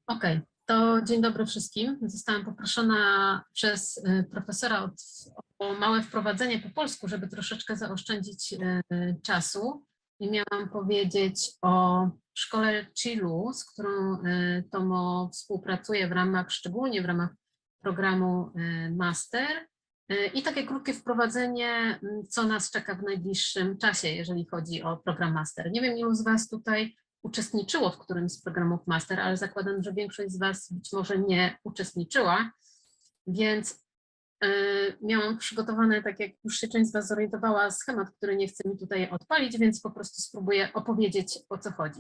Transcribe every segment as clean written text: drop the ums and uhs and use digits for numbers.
Okej, to dzień dobry wszystkim. Zostałam poproszona przez profesora o małe wprowadzenie po polsku, żeby troszeczkę zaoszczędzić czasu. I miałam powiedzieć o szkole Chillu, z którą TOMO współpracuje szczególnie w ramach programu Master. I takie krótkie wprowadzenie, co nas czeka w najbliższym czasie, jeżeli chodzi o program Master. Nie wiem, ilu z Was tutaj uczestniczyło w którymś z programów Master, ale zakładam, że większość z Was być może nie uczestniczyła, więc miałam przygotowany, tak jak już się część z Was zorientowała, schemat, który nie chcę mi tutaj odpalić, więc po prostu spróbuję opowiedzieć, o co chodzi.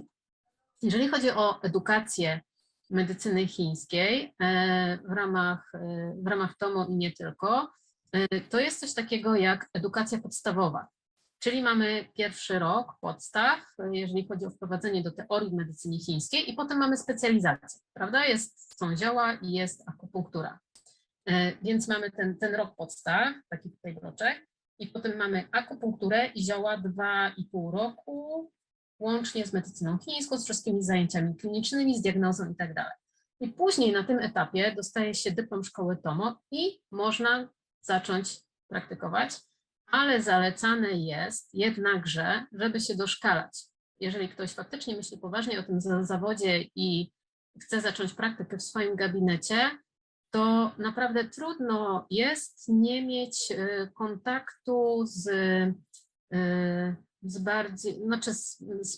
Jeżeli chodzi o edukację medycyny chińskiej w ramach TOMO i nie tylko, to jest coś takiego jak edukacja podstawowa. Czyli mamy pierwszy rok podstaw, jeżeli chodzi o wprowadzenie do teorii w medycynie chińskiej i potem mamy specjalizację, prawda? Są zioła i jest akupunktura. Więc mamy ten rok podstaw, taki tutaj bloczek, i potem mamy akupunkturę i zioła 2,5 roku, łącznie z medycyną chińską, z wszystkimi zajęciami klinicznymi, z diagnozą i tak dalej. I później na tym etapie dostaje się dyplom szkoły TOMO i można zacząć praktykować, ale zalecane jest jednakże, żeby się doszkalać. Jeżeli ktoś faktycznie myśli poważnie o tym zawodzie i chce zacząć praktykę w swoim gabinecie, to naprawdę trudno jest nie mieć kontaktu z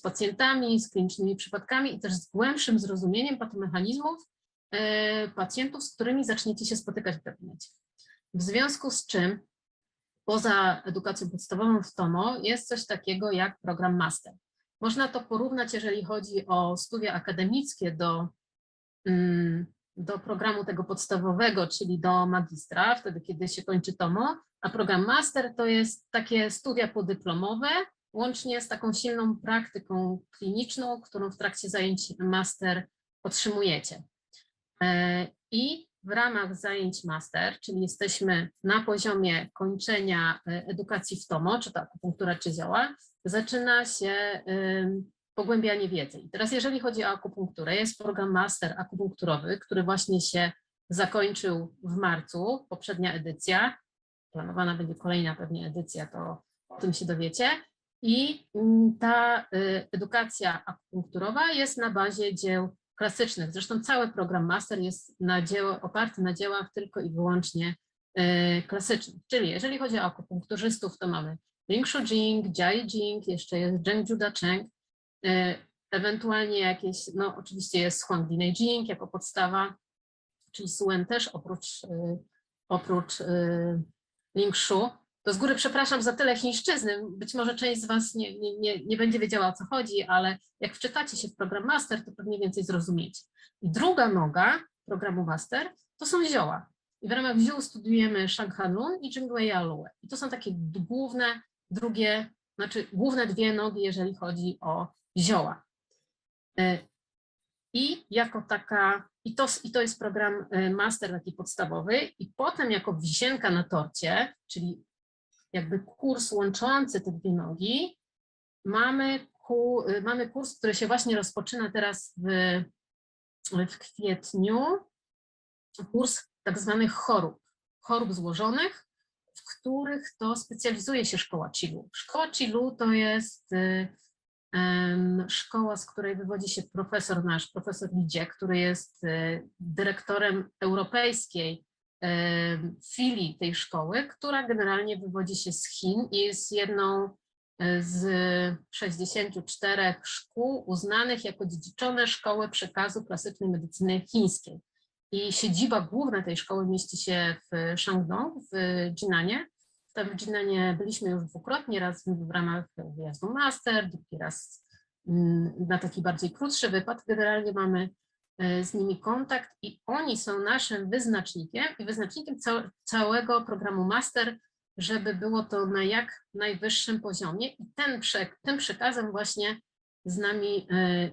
pacjentami, z klinicznymi przypadkami i też z głębszym zrozumieniem patomechanizmów pacjentów, z którymi zaczniecie się spotykać w gabinecie. W związku z czym poza edukacją podstawową w TOMO jest coś takiego jak program Master. Można to porównać, jeżeli chodzi o studia akademickie do programu tego podstawowego, czyli do magistra, wtedy kiedy się kończy TOMO, a program Master to jest takie studia podyplomowe, łącznie z taką silną praktyką kliniczną, którą w trakcie zajęć Master otrzymujecie. I w ramach zajęć Master, czyli jesteśmy na poziomie kończenia edukacji w TOMO, czy to akupunktura, czy zioła, zaczyna się pogłębianie wiedzy. I teraz jeżeli chodzi o akupunkturę, jest program Master akupunkturowy, który właśnie się zakończył w marcu, poprzednia edycja, planowana będzie kolejna pewnie edycja, to o tym się dowiecie. I ta edukacja akupunkturowa jest na bazie dzieł klasycznych. Zresztą cały program Master jest oparty na dziełach tylko i wyłącznie klasycznych. Czyli jeżeli chodzi o akupunkturzystów, to mamy Ling Shu Jing, Jai Jing, jeszcze jest Zheng Juda Cheng, ewentualnie jakieś, no oczywiście jest Huang Dinei Jing jako podstawa, czyli Suen też oprócz Ling Shu. To z góry przepraszam za tyle chińszczyzny, być może część z Was nie będzie wiedziała, o co chodzi, ale jak wczytacie się w program Master, to pewnie więcej zrozumiecie. I druga noga programu Master to są zioła. I w ramach ziół studiujemy Shang Han Lun i Jingwei Alue. I to są takie główne dwie nogi, jeżeli chodzi o zioła. I jako taka, i to jest program Master taki podstawowy, i potem jako wisienka na torcie, czyli jakby kurs łączący te dwie nogi, mamy kurs, który się właśnie rozpoczyna teraz w kwietniu, kurs tak zwanych chorób złożonych, w których to specjalizuje się Szkoła Chillu. Szkoła Chillu to jest szkoła, z której wywodzi się profesor Li Jie, który jest dyrektorem europejskiej filii tej szkoły, która generalnie wywodzi się z Chin i jest jedną z 64 szkół uznanych jako dziedziczone szkoły przekazu klasycznej medycyny chińskiej. I siedziba główna tej szkoły mieści się w Shandong, w Jinanie. Tam w Jinanie byliśmy już dwukrotnie, raz w ramach wyjazdu Master, drugi raz na taki bardziej krótszy wypad. Generalnie mamy z nimi kontakt i oni są naszym wyznacznikiem i wyznacznikiem całego programu Master, żeby było to na jak najwyższym poziomie i tym przekazem właśnie z nami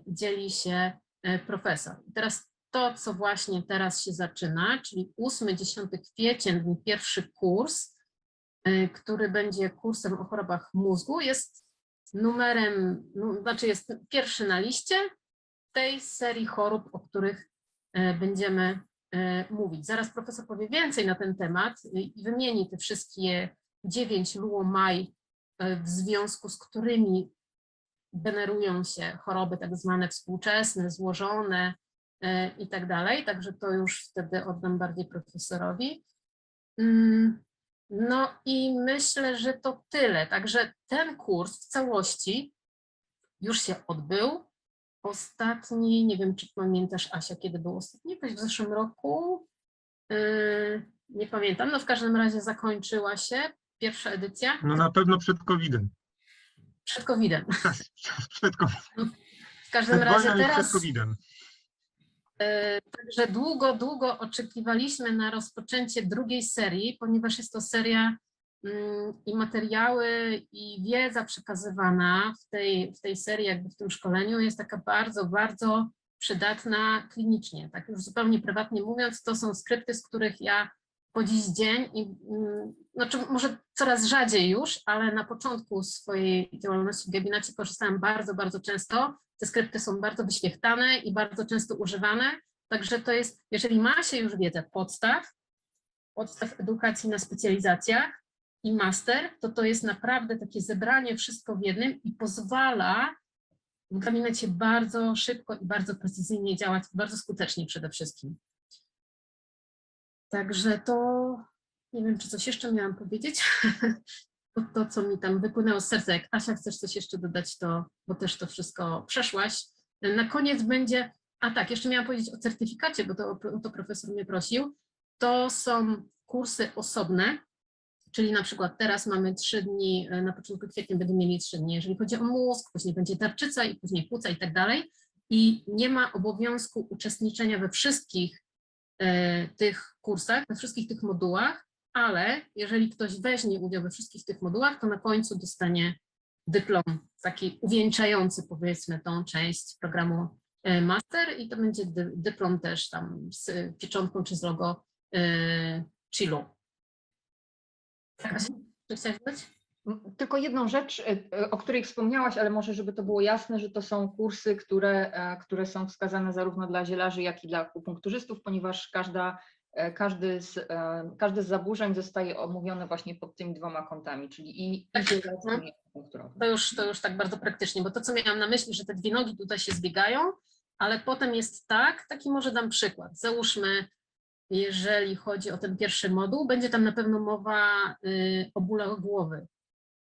dzieli się profesor. I teraz to, co właśnie teraz się zaczyna, czyli 8-10 kwiecień, pierwszy kurs, który będzie kursem o chorobach mózgu, jest jest pierwszy na liście tej serii chorób, o których będziemy mówić. Zaraz profesor powie więcej na ten temat i wymieni te wszystkie 9 luo-maj, w związku z którymi generują się choroby tak zwane współczesne, złożone i tak dalej. Także to już wtedy oddam bardziej profesorowi. No i myślę, że to tyle. Także ten kurs w całości już się odbył. Ostatni, nie wiem, czy pamiętasz, Asia, kiedy był ostatni? Jakoś w zeszłym roku? Nie pamiętam. No w każdym razie zakończyła się pierwsza edycja. No na pewno przed COVID-em. Przed COVID-em. Przed COVID-em. No, w każdym razie teraz... Przed COVID-em. Także długo oczekiwaliśmy na rozpoczęcie drugiej serii, ponieważ jest to seria i materiały, i wiedza przekazywana w tej serii, jakby w tym szkoleniu, jest taka bardzo przydatna klinicznie. Tak już zupełnie prywatnie mówiąc, to są skrypty, z których ja po dziś dzień, znaczy może coraz rzadziej już, ale na początku swojej działalności w gabinecie korzystałam bardzo często. Te skrypty są bardzo wyświechtane i bardzo często używane, także to jest, jeżeli ma się już wiedzę podstaw edukacji na specjalizacjach i master, to jest naprawdę takie zebranie wszystko w jednym i pozwala w gabinecie bardzo szybko i bardzo precyzyjnie działać, bardzo skutecznie przede wszystkim. Także to, nie wiem, czy coś jeszcze miałam powiedzieć, to co mi tam wypłynęło z serca. Jak Asia, chcesz coś jeszcze dodać, to, bo też to wszystko przeszłaś. Na koniec będzie, a tak, jeszcze miałam powiedzieć o certyfikacie, bo to profesor mnie prosił. To są kursy osobne, czyli na przykład teraz mamy 3 dni, na początku kwietnia będziemy mieli 3 dni, jeżeli chodzi o mózg, później będzie tarczyca i później płuca i tak dalej. I nie ma obowiązku uczestniczenia we wszystkich tych kursach, we wszystkich tych modułach, ale jeżeli ktoś weźmie udział we wszystkich tych modułach, to na końcu dostanie dyplom taki uwieńczający, powiedzmy, tą część programu master i to będzie dyplom też tam z pieczątką czy z logo Chilu. Czy chciałaś dodać? Tylko jedną rzecz, o której wspomniałaś, ale może żeby to było jasne, że to są kursy, które są wskazane zarówno dla zielarzy, jak i dla akupunkturzystów, ponieważ każdy z zaburzeń zostaje omówiony właśnie pod tymi 2 kątami, czyli i zielarskim, i akupunkturowym. To już tak bardzo praktycznie, bo to, co miałam na myśli, że te 2 nogi tutaj się zbiegają, ale potem jest tak, taki może dam przykład. Załóżmy, jeżeli chodzi o ten pierwszy moduł, będzie tam na pewno mowa o bólach głowy.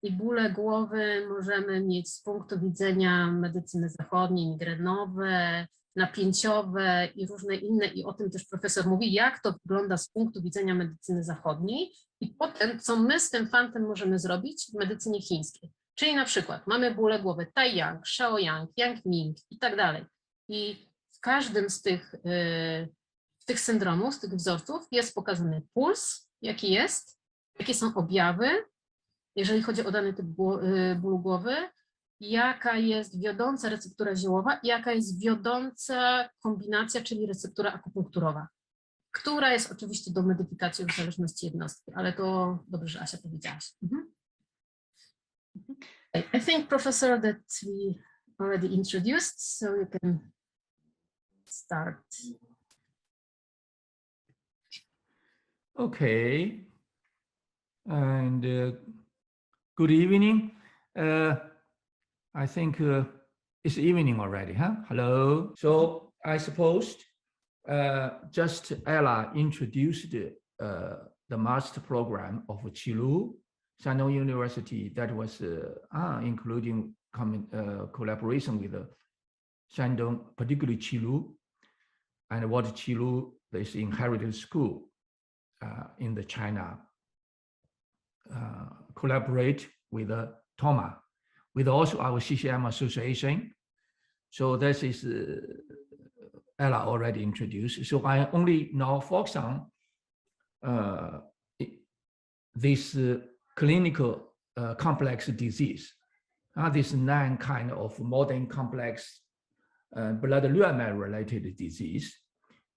I bóle głowy możemy mieć z punktu widzenia medycyny zachodniej, migrenowe, napięciowe i różne inne. I o tym też profesor mówi, jak to wygląda z punktu widzenia medycyny zachodniej i potem, co my z tym fantem możemy zrobić w medycynie chińskiej. Czyli na przykład mamy bóle głowy Tai-yang, Shao-yang, Yang-ming i tak dalej. I w każdym z tych syndromów, z tych wzorców jest pokazany puls, jaki jest, jakie są objawy, jeżeli chodzi o dany typ bólu głowy, jaka jest wiodąca receptura ziołowa i jaka jest wiodąca kombinacja, czyli receptura akupunkturowa, która jest oczywiście do modyfikacji w zależności jednostki, ale to dobrze, że Asia powiedziałaś. I think, Professor, that we already introduced, so you can start. Okay, and good evening. I think it's evening already, huh? Hello. So I suppose just Ella introduced the master program of Qilu, Shandong University, that was including collaboration with Shandong, particularly Qilu, and what Qilu is inherited school in the China collaborate with TOMO, with also our CCM association. So this is Ella already introduced. So I only now focus on this clinical complex disease. This 9 kind of modern complex blood-lumen related disease,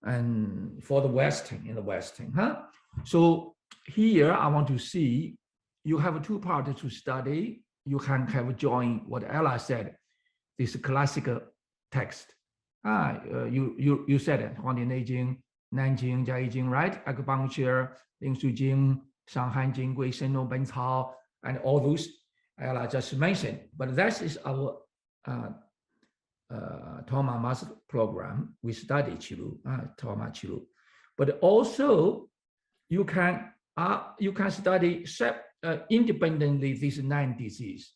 and for the Western, in the Western. So here I want to see, you have 2 parts to study. You can have join what Ella said, this classical text. You said it, 黄帝内经、南经、嘉义经, right? Acupuncture, 灵枢经、伤寒经归、神农本草, and all those I just mentioned. But that is our TOMO master program. We study Qilu, TOMO Qilu. But also you can study independently these 9 diseases.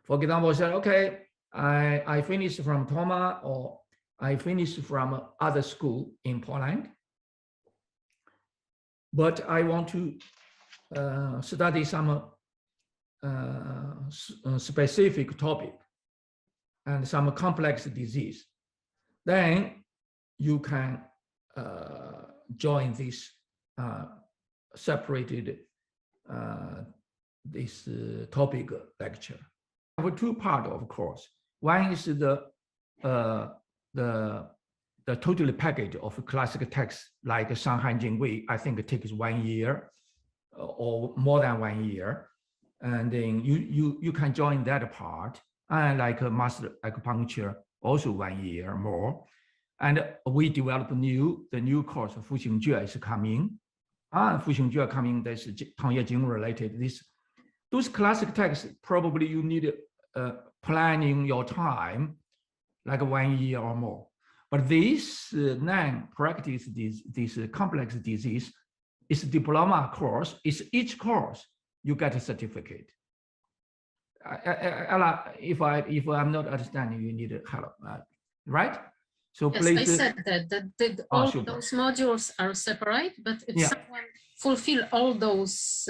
For example, say, okay, I finished from TOMO, or I finished from other school in Poland, but I want to study some specific topic and some complex disease. Then you can join this separated this topic lecture. I have 2 parts, of course. One is the total package of classic texts like Shanghai Jingui. I think it takes 1 year or more than 1 year, and then you can join that part. And like master acupuncture, also 1 year more. And we develop the new course of Fuxingjue is coming. Fuxingjue coming, that's Tangye Jing related. Those classic texts, probably you need planning your time, like 1 year or more. But this non-practice, this complex disease, is a diploma course. It's each course you get a certificate. Ella, if I'm not understanding, you need help, right? So yes, please. I said that all those modules are separate, but if someone fulfill all those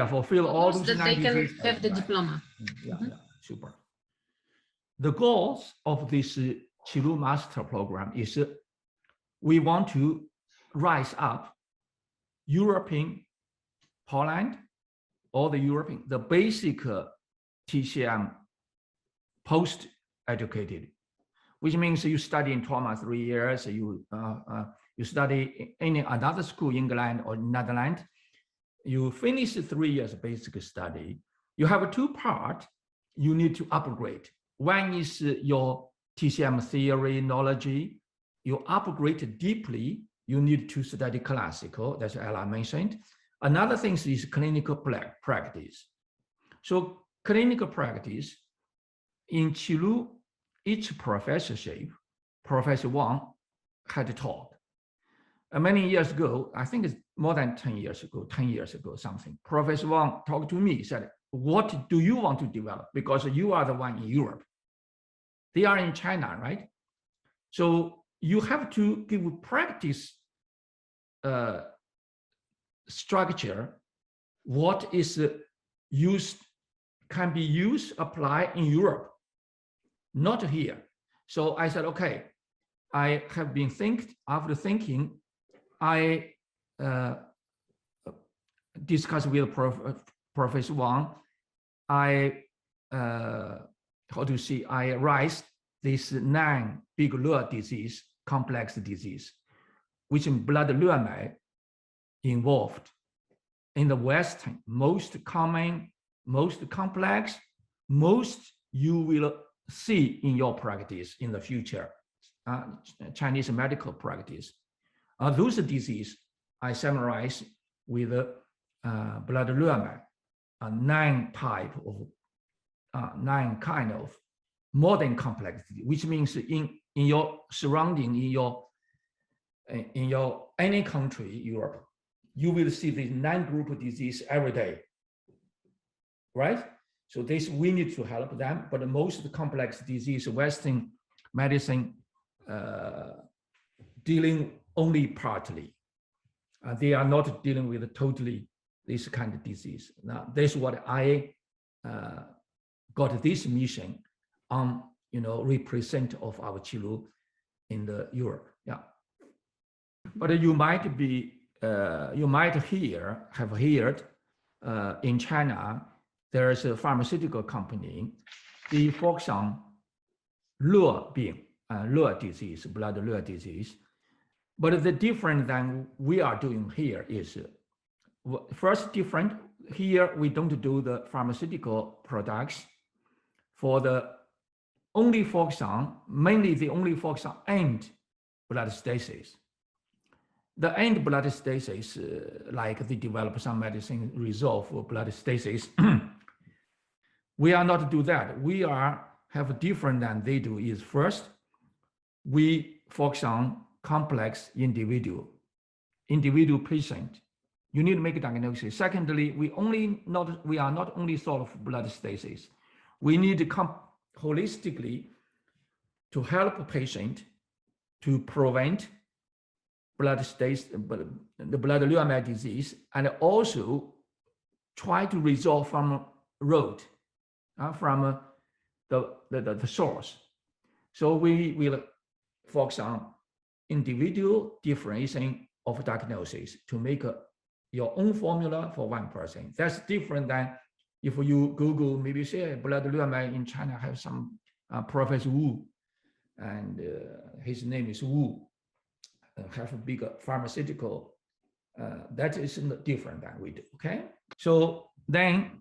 fulfill all those, that they can have the diploma. Super. The goals of this Qilu Master Program is we want to rise up European, Poland, all the European, the basic TCM post-educated, which means you study in TOMO 3 years, you study in another school, England or Netherlands, you finish 3 years basic study. You have 2 parts you need to upgrade. One is your TCM theory knowledge. You upgrade deeply, you need to study classical, that's Ella mentioned. Another thing is clinical practice. So clinical practice in Qilu, each professorship, Professor Wang had taught. Many years ago, I think it's more than 10 years ago, something. Professor Wang talked to me, said, what do you want to develop? Because you are the one in Europe. They are in China, right? So you have to give practice structure, what is used, can be used, applied in Europe, not here. So I said, okay, I have been after thinking, I discussed with Professor Wang, I raised this 9 big Lua disease, complex disease, which in blood Luamai involved. In the Western, most common, most complex, most you will see in your practice in the future, Chinese medical practice. Those diseases I summarize with blood Luamai, 9 type of 9 kind of modern complex, which means in your surrounding, in your any country, Europe, you will see this 9 group of disease every day, right? So this, we need to help them, but most of the complex disease, Western medicine dealing only partly. They are not dealing with totally this kind of disease. Now, this is what I got this mission on, represent of our Qilu in the Europe, But you might be, have heard in China, there's a pharmaceutical company, they focus on Luo disease, blood Luo disease. But the different than we are doing here is, first different, here we don't do the pharmaceutical products for the only focus on, mainly they only focus on end blood stasis. The end blood stasis, like they develop some medicine resolve blood stasis. We are not do that. We have different than they do is first, we focus on complex individual patient. You need to make a diagnosis. Secondly, we are not only solve blood stasis. We need to come holistically to help a patient to prevent blood stasis, the blood lumen disease, and also try to resolve from root, from the source. So we will focus on individual differentiation of diagnosis to make your own formula for one person. That's different than if you Google, maybe say blood lumen in China have some Professor Wu, and his name is Wu, have a big pharmaceutical, that is different than we do, okay? So then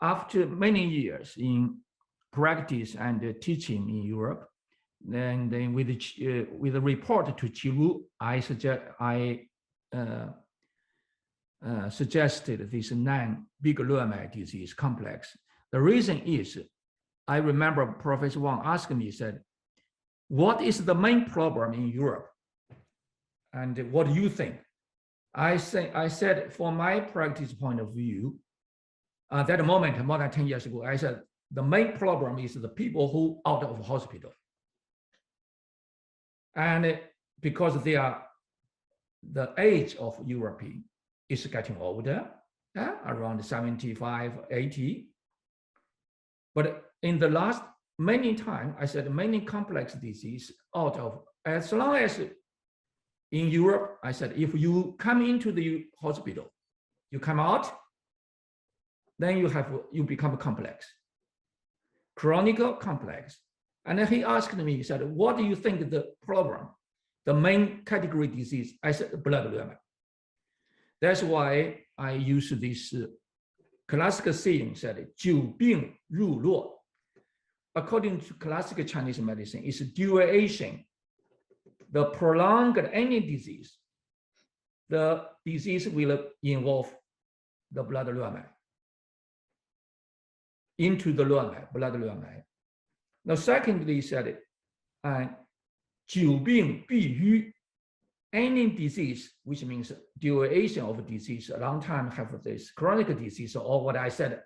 after many years in practice and teaching in Europe, then with a report to Chiwu, I suggested this non-big lumen disease complex. The reason is, I remember Professor Wang asked me, said, what is the main problem in Europe? And what do you think? I said, from my practice point of view, at that moment, more than 10 years ago, I said, the main problem is the people who out of hospital. And because the age of European is getting older, around 75, 80. But in the last many times, I said many complex disease out of, as long as in Europe, I said, if you come into the hospital, you come out, then you become complex, chronic complex. And then he asked me, he said, what do you think the problem, the main category disease? I said, blood lumen. That's why I use this classical saying, said, 久病入络. According to classical Chinese medicine, it's duration. The prolonged any disease, the disease will involve the blood lumen, into the lumen, blood lumen. Now, secondly, said, 久病必愈, any disease, which means duration of disease, a long time have this chronic disease, or what I said,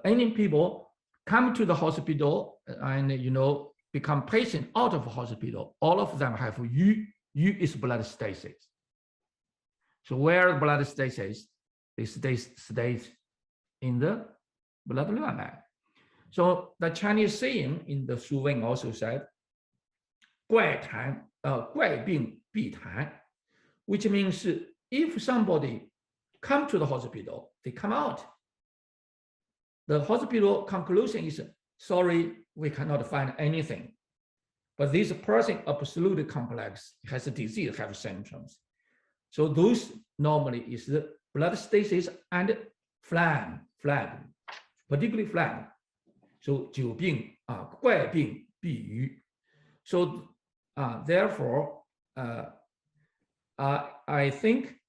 any people come to the hospital and become patient out of hospital, all of them have yu. Yu is blood stasis. So where blood stasis, they stay in the blood lumen. So the Chinese saying in the Su Wen also said, 怪病必谈, which means if somebody come to the hospital, they come out. The hospital conclusion is, sorry, we cannot find anything. But this person absolutely complex, has a disease, have symptoms. So those normally is the blood stasis and phlegm, particularly phlegm. So 久病, 怪病必愈. So therefore, I think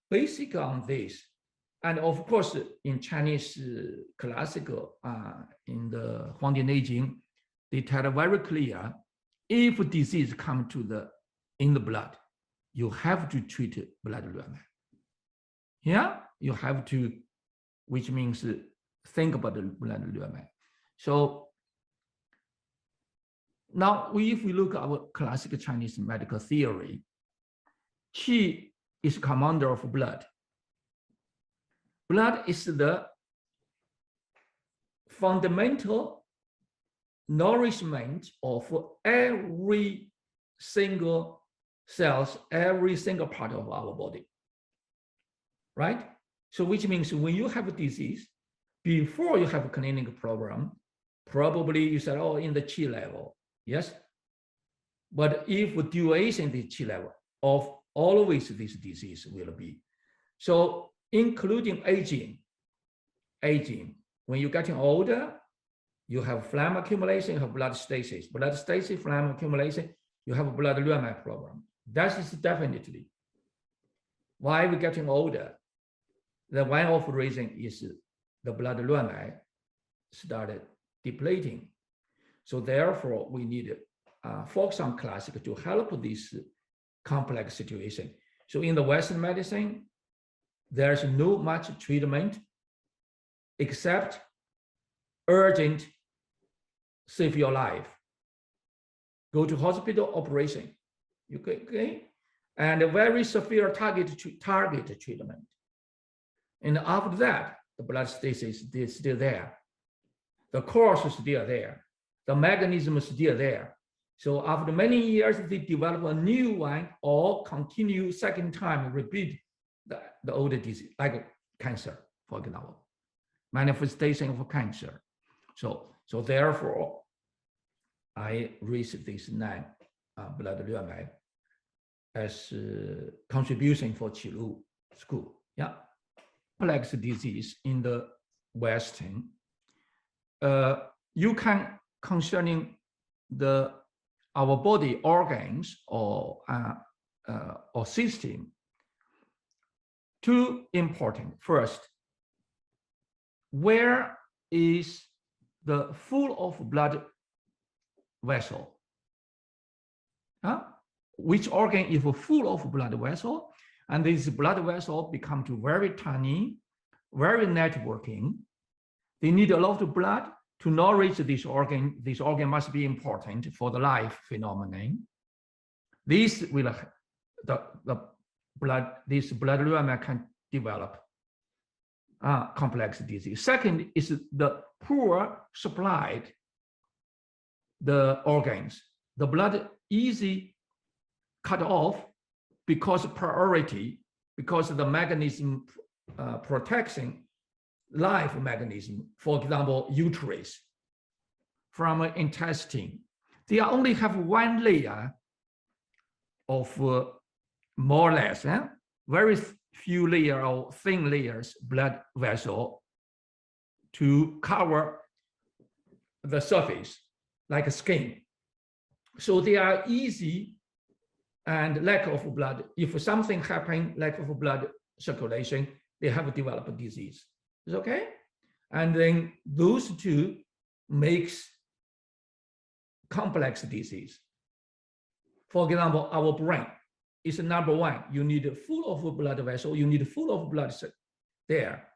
basic on this, and of course in Chinese classical, in the Huangdi Neijing, they tell very clear, if disease come to in the blood, you have to treat blood lumen. Yeah, you have to, which means think about the blood lumen. So now, if we look at our classical Chinese medical theory, Qi is commander of blood. Blood is the fundamental nourishment of every single cells, every single part of our body, right? So which means when you have a disease, before you have a clinical problem, probably you said, oh, in the Qi level, yes? But if duration the Qi level, of always this disease will be. So including aging, when you're getting older, You have phlegm accumulation, you have blood stasis. Blood stasis, phlegm accumulation, you have a blood lumen problem. That is definitely why we're getting older. The one of the reason is the blood lumen started depleting. So therefore, we need focus on classic to help this complex situation. So in the Western medicine, there's no much treatment except urgent save your life. Go to hospital, operation. Okay? And a very severe target treatment. And after that, the blood stasis is still there. The course is still there. The mechanism is still there. So after many years, they develop a new one or continue second time, repeat the older disease, like cancer, for example, manifestation of cancer. So therefore, I raised this 9 blood lumen as contribution for Qilu school. Yeah, complex disease in the Western. You can concerning our body organs or system. Two important. First, where is the full of blood vessel? Which organ is full of blood vessel? And this blood vessel become to very tiny, very networking. They need a lot of blood to nourish this organ. This organ must be important for the life phenomenon. This will this blood lumen can develop complex disease. Second is the poor supplied the organs. The blood easy cut off because of priority, because of the mechanism protection, life mechanism, for example, uterus, from intestine. They only have one layer of more or less, very few layer or thin layers blood vessel to cover the surface, like a skin. So they are easy and lack of blood. If something happens, lack of blood circulation, they have developed a disease. Is okay? And then those two makes complex disease. For example, our brain is number one. You need full of blood vessel. You need full of blood there.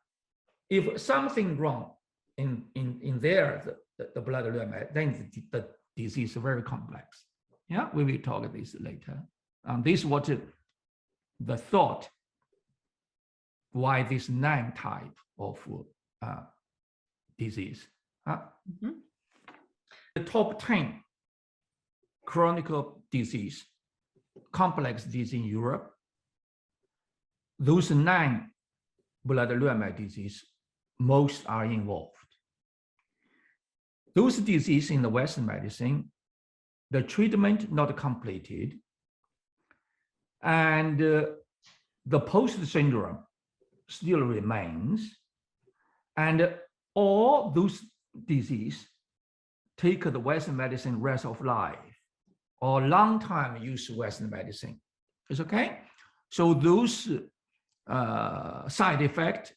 If something wrong in there, the blood lumen, then the disease is very complex. Yeah, we will talk this later. This is what the thought why this 9 type of disease. The top 10 chronic disease, complex disease in Europe, those 9 blood lumen disease, most are involved. Those diseases in the Western medicine, the treatment not completed, and the post syndrome still remains, and all those diseases take the Western medicine rest of life or long time use Western medicine. It's okay? So those side effects,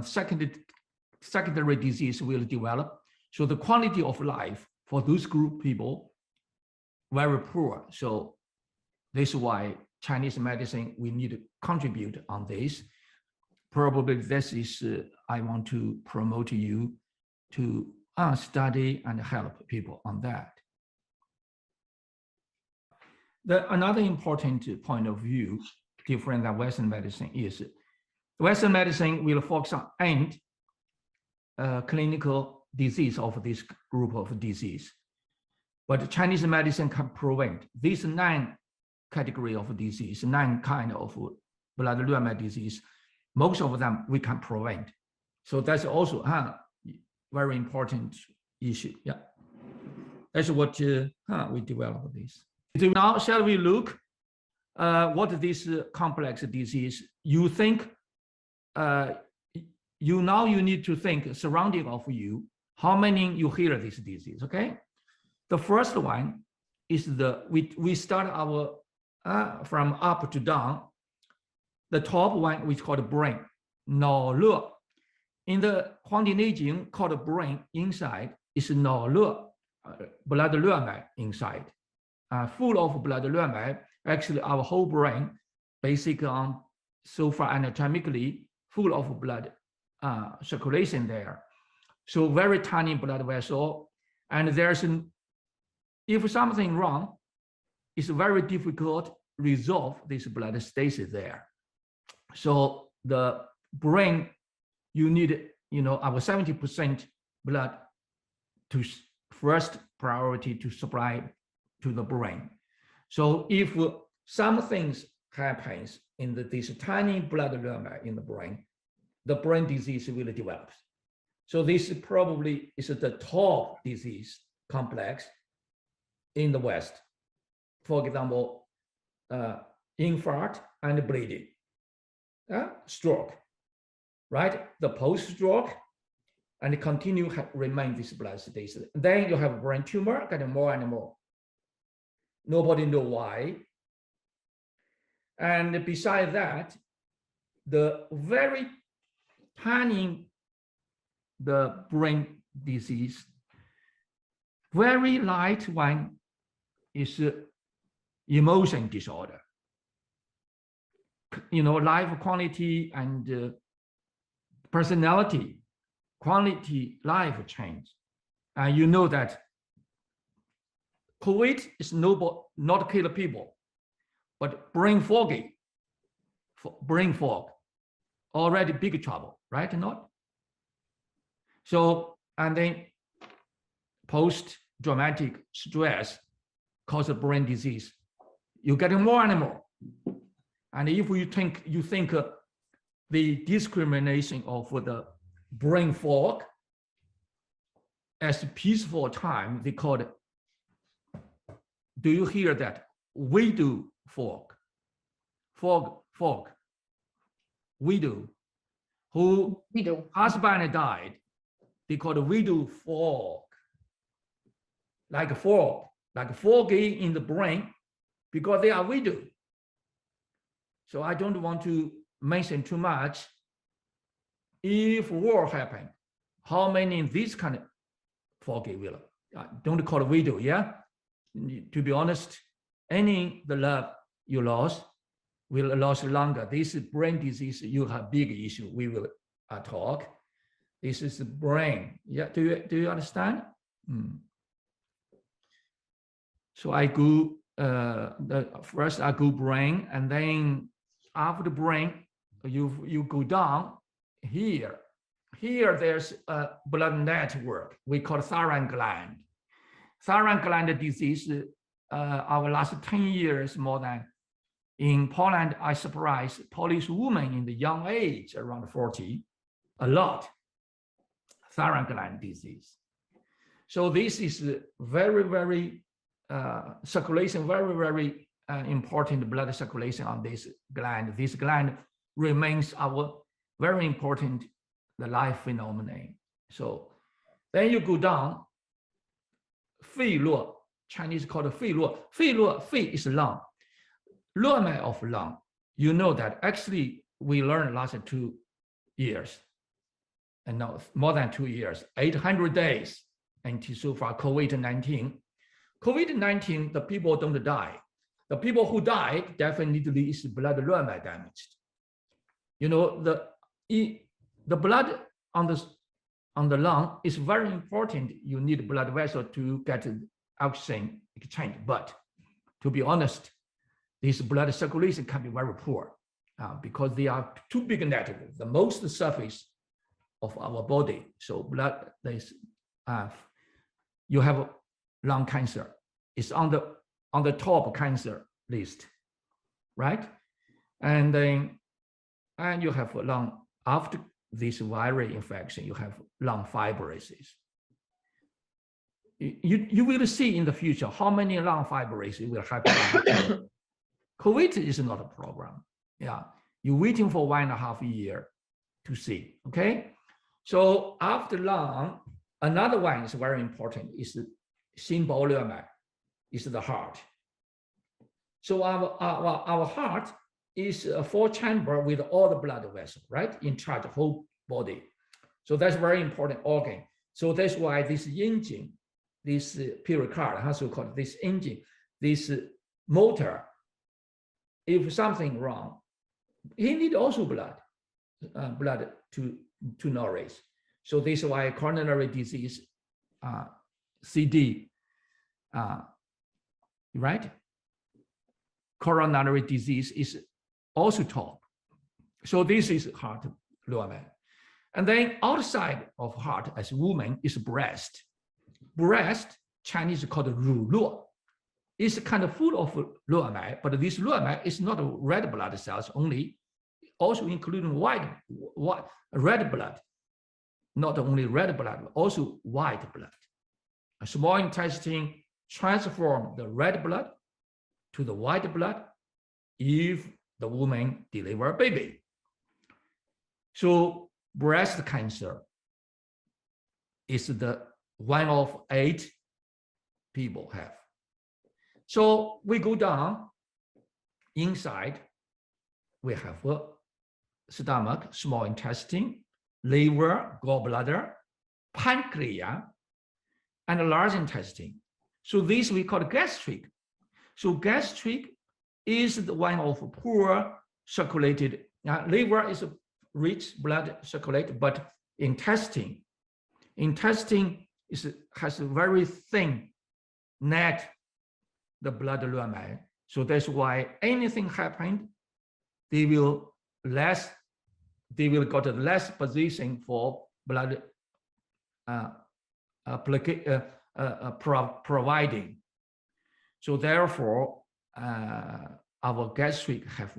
secondary disease will develop. So the quality of life for those group people very poor. So this is why Chinese medicine, we need to contribute on this. Probably this is, I want to promote you to study and help people on that. Another important point of view, different than Western medicine, is Western medicine will focus on end clinical disease of this group of disease. But Chinese medicine can prevent these 9 category of disease, 9 kind of blood lumen disease. Most of them we can prevent. So that's also a very important issue. Yeah, that's what we develop this. So now shall we look what this complex disease? You think you need to think surrounding of you How many you hear this disease? Okay, the first one is we start our from up to down. The top one we call the brain, 脑热. In the 黄帝内经 called brain inside is 脑热, blood 热脉 inside, full of blood 热脉. Actually, our whole brain, basically so far anatomically, full of blood circulation there. So very tiny blood vessel, and if something wrong, it's very difficult resolve this blood stasis there. So the brain, you need, our 70% blood to first priority to supply to the brain. So if some things happens in this tiny blood lumen in the brain disease will develop. So this probably is the top disease complex in the West. For example, infarct and bleeding, stroke, right? The post-stroke and continue remain this blood stasis. Then you have brain tumor getting more and more. Nobody know why. And besides that, the very tiny, the brain disease, very light one is emotion disorder. Life quality and personality, quality life change. And you know that COVID is not kill people, but brain fog, already big trouble, right? Not? So, and then post-traumatic stress causes brain disease. You're getting more and more. And if you think the discrimination of the brain fog as peaceful time, they call it, do you hear that? Widow fog, widow, who husband died, they call it widow fog, like foggy in the brain because they are widow. So I don't want to mention too much. If war happened, how many in this kind of foggy will, don't call it widow, yeah? To be honest, the love you lost will last longer. This is brain disease, you have big issue. We will talk. This is the brain. Yeah, do you understand? So I go first I go brain, and then after the brain, you go down here. Here there's a blood network we call thyroid gland. Thyroid gland disease, our last 10 years more than in Poland, I surprised Polish women in the young age, around 40, a lot, thyroid gland disease. So this is very, very circulation, very, very important blood circulation on this gland. This gland remains our very important the life phenomenon. So then you go down, 肺络, Chinese called 肺络. 肺络, 肺 is lung. 络脉 of lung. You know that actually we learned last 2 years, and now more than 2 years, 800 days until so far COVID-19. COVID-19, the people don't die. The people who died definitely is blood 络脉 damaged. The blood on the lung is very important. You need blood vessel to get oxygen exchange. But to be honest, this blood circulation can be very poor because they are too big network, the most surface of our body. So blood, you have lung cancer. It's on the top cancer list, right? And then you have lung after this viral infection, you have lung fibrosis. You will see in the future how many lung fibrosis will happen. COVID is not a problem. Yeah, you're waiting for 1.5 years to see. Okay, so after lung, Another one is very important, is the 心包络脉, is the heart. So our heart is a 4-chamber with all the blood vessels, right? In charge of the whole body. So that's very important organ. So that's why this engine, this pericard, also called this engine, this motor, if something wrong, he need also blood to nourish. So this is why coronary disease, CD, right? Coronary disease is also top. So this is heart, lumen. And then outside of heart as woman is breast. Breast, Chinese called 乳络. It's kind of full of lumen, but this lumen is not red blood cells only, also including red blood. Not only red blood, but also white blood. A small intestine transform the red blood to the white blood if the woman deliver a baby. So breast cancer is the one of 8 people have. So we go down inside, we have a stomach, small intestine, liver, gallbladder, pancreas, and a large intestine. So this we call gastric. So gastric is the one of poor circulated. Liver is rich blood circulate, but intestine has a very thin net, the blood lumen. So that's why anything happened, they will got a less position for blood providing. So therefore, our gastric have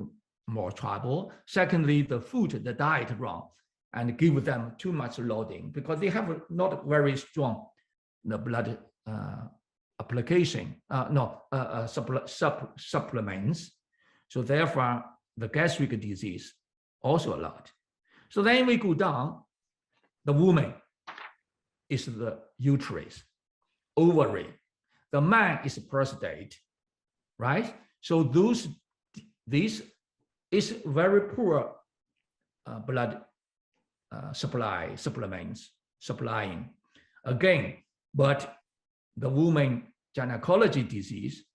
more trouble. Secondly, the food, the diet wrong, and give them too much loading because they have not very strong the blood application, supplements. So therefore, the gastric disease also a lot. So then we go down, the woman is the uterus, ovary. The man is prostate, right? So this is very poor blood supplying. Again, but the woman gynecology disease,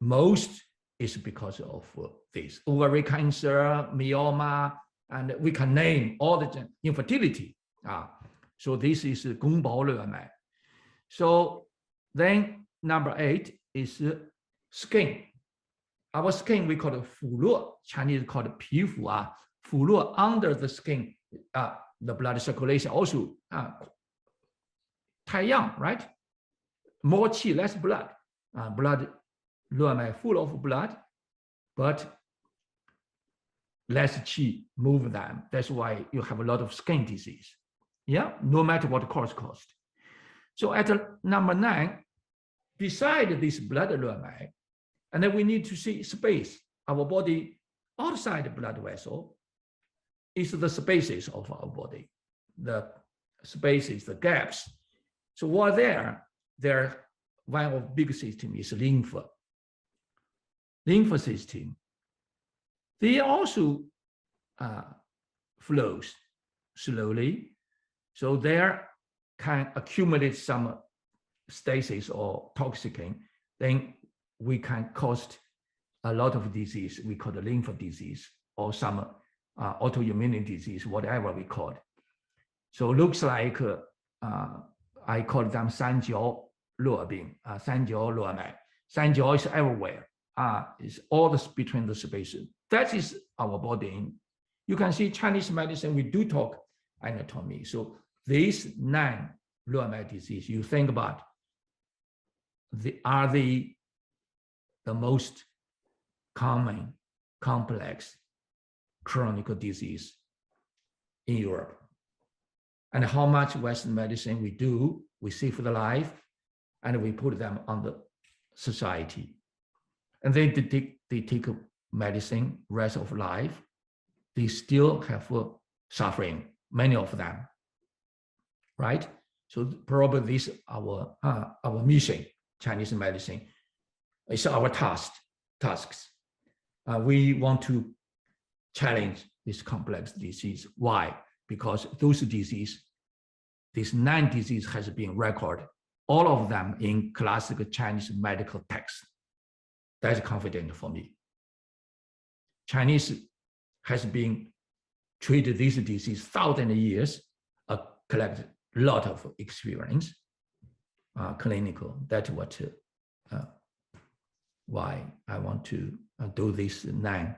most is because of this ovary cancer, myoma, and we can name all the infertility. So this is 宫保热脉. So then number 8 is skin. Our skin we call it 腐络, Chinese called 皮肤. 腐络 under the skin, the blood circulation also 太阳, right? More qi, less blood. Blood 络脉 full of blood, but less qi move them. That's why you have a lot of skin disease. Yeah, no matter what cause cost. So at number 9, beside this blood 络脉, and then we need to see space. Our body outside the blood vessel is the spaces of our body, the spaces, the gaps. So while there one of big system is lymph system. They also flows slowly, so there can accumulate some stasis or toxicant. Then we can cause a lot of disease. We call the lymph disease or some autoimmune disease, whatever we call it. So looks like I call them 三角络病, 三角络脉. 三角 is everywhere. It's all between the spaces. That is our body. You can see Chinese medicine, we do talk anatomy. So these 9 络脉 disease, you think about, are the most common, complex, chronic disease in Europe. And how much Western medicine we do, we save the life, and we put them on the society. And then they take medicine rest of life, they still have suffering, many of them, right? So probably this our mission, Chinese medicine, is our tasks. We want to challenge this complex disease. Why? Because those diseases, this 9 disease has been recorded, all of them in classical Chinese medical texts. That's confident for me. Chinese has been treated this disease thousands of years, collect a lot of experience, clinical. That's what why I want to do this nine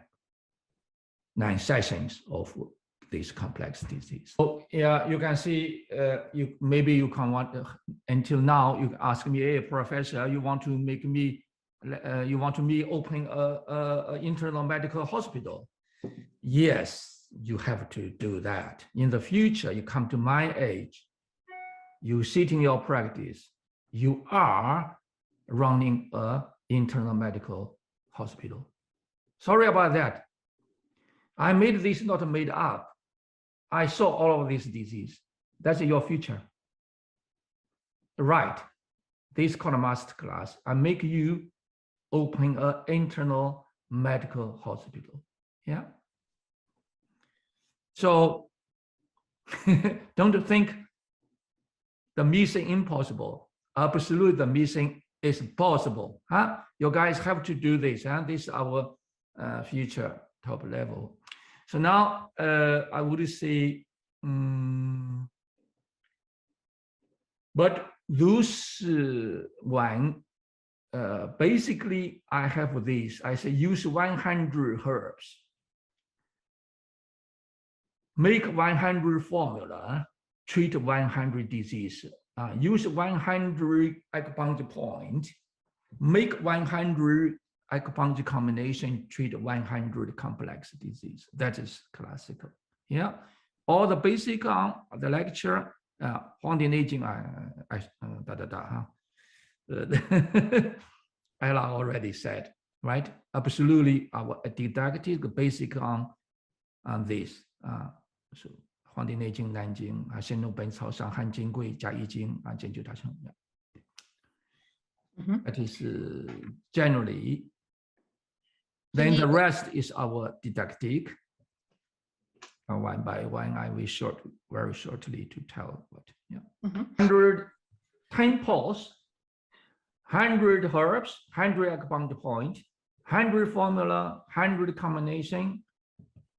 sessions of this complex disease. So yeah, you can see, maybe you can want, until now, you ask me, hey, professor, you want to make me, you want me open a internal medical hospital? Yes, you have to do that. In the future, you come to my age, you sit in your practice, you are running a internal medical hospital. Sorry about that. I made this not made up. I saw all of this disease. That's your future. Right. This called master class. I make you open an internal medical hospital. Yeah. So don't think the mission impossible. Absolutely, the mission is possible. Huh? You guys have to do this. Huh? This is our future top level. So now I would say, but those one, basically I have this. I say use 100 herbs, make 100 formula, treat 100 disease. Use 100 acupuncture point, make 100 acupuncture combination, treat 100 complex disease. That is classical. Yeah, all the basic on the lecture. Anti-aging, Ella already said, right? Absolutely, our didactic basic on this. So 黄帝内经、南经啊、先农本草、伤寒金匮加易经啊、针灸大成。That is generally. Then the rest is our didactic. One by one, I will very shortly to tell what. Yeah. 110 pulse, 100 herbs, 100 acupuncture point, 100 formula, 100 combination,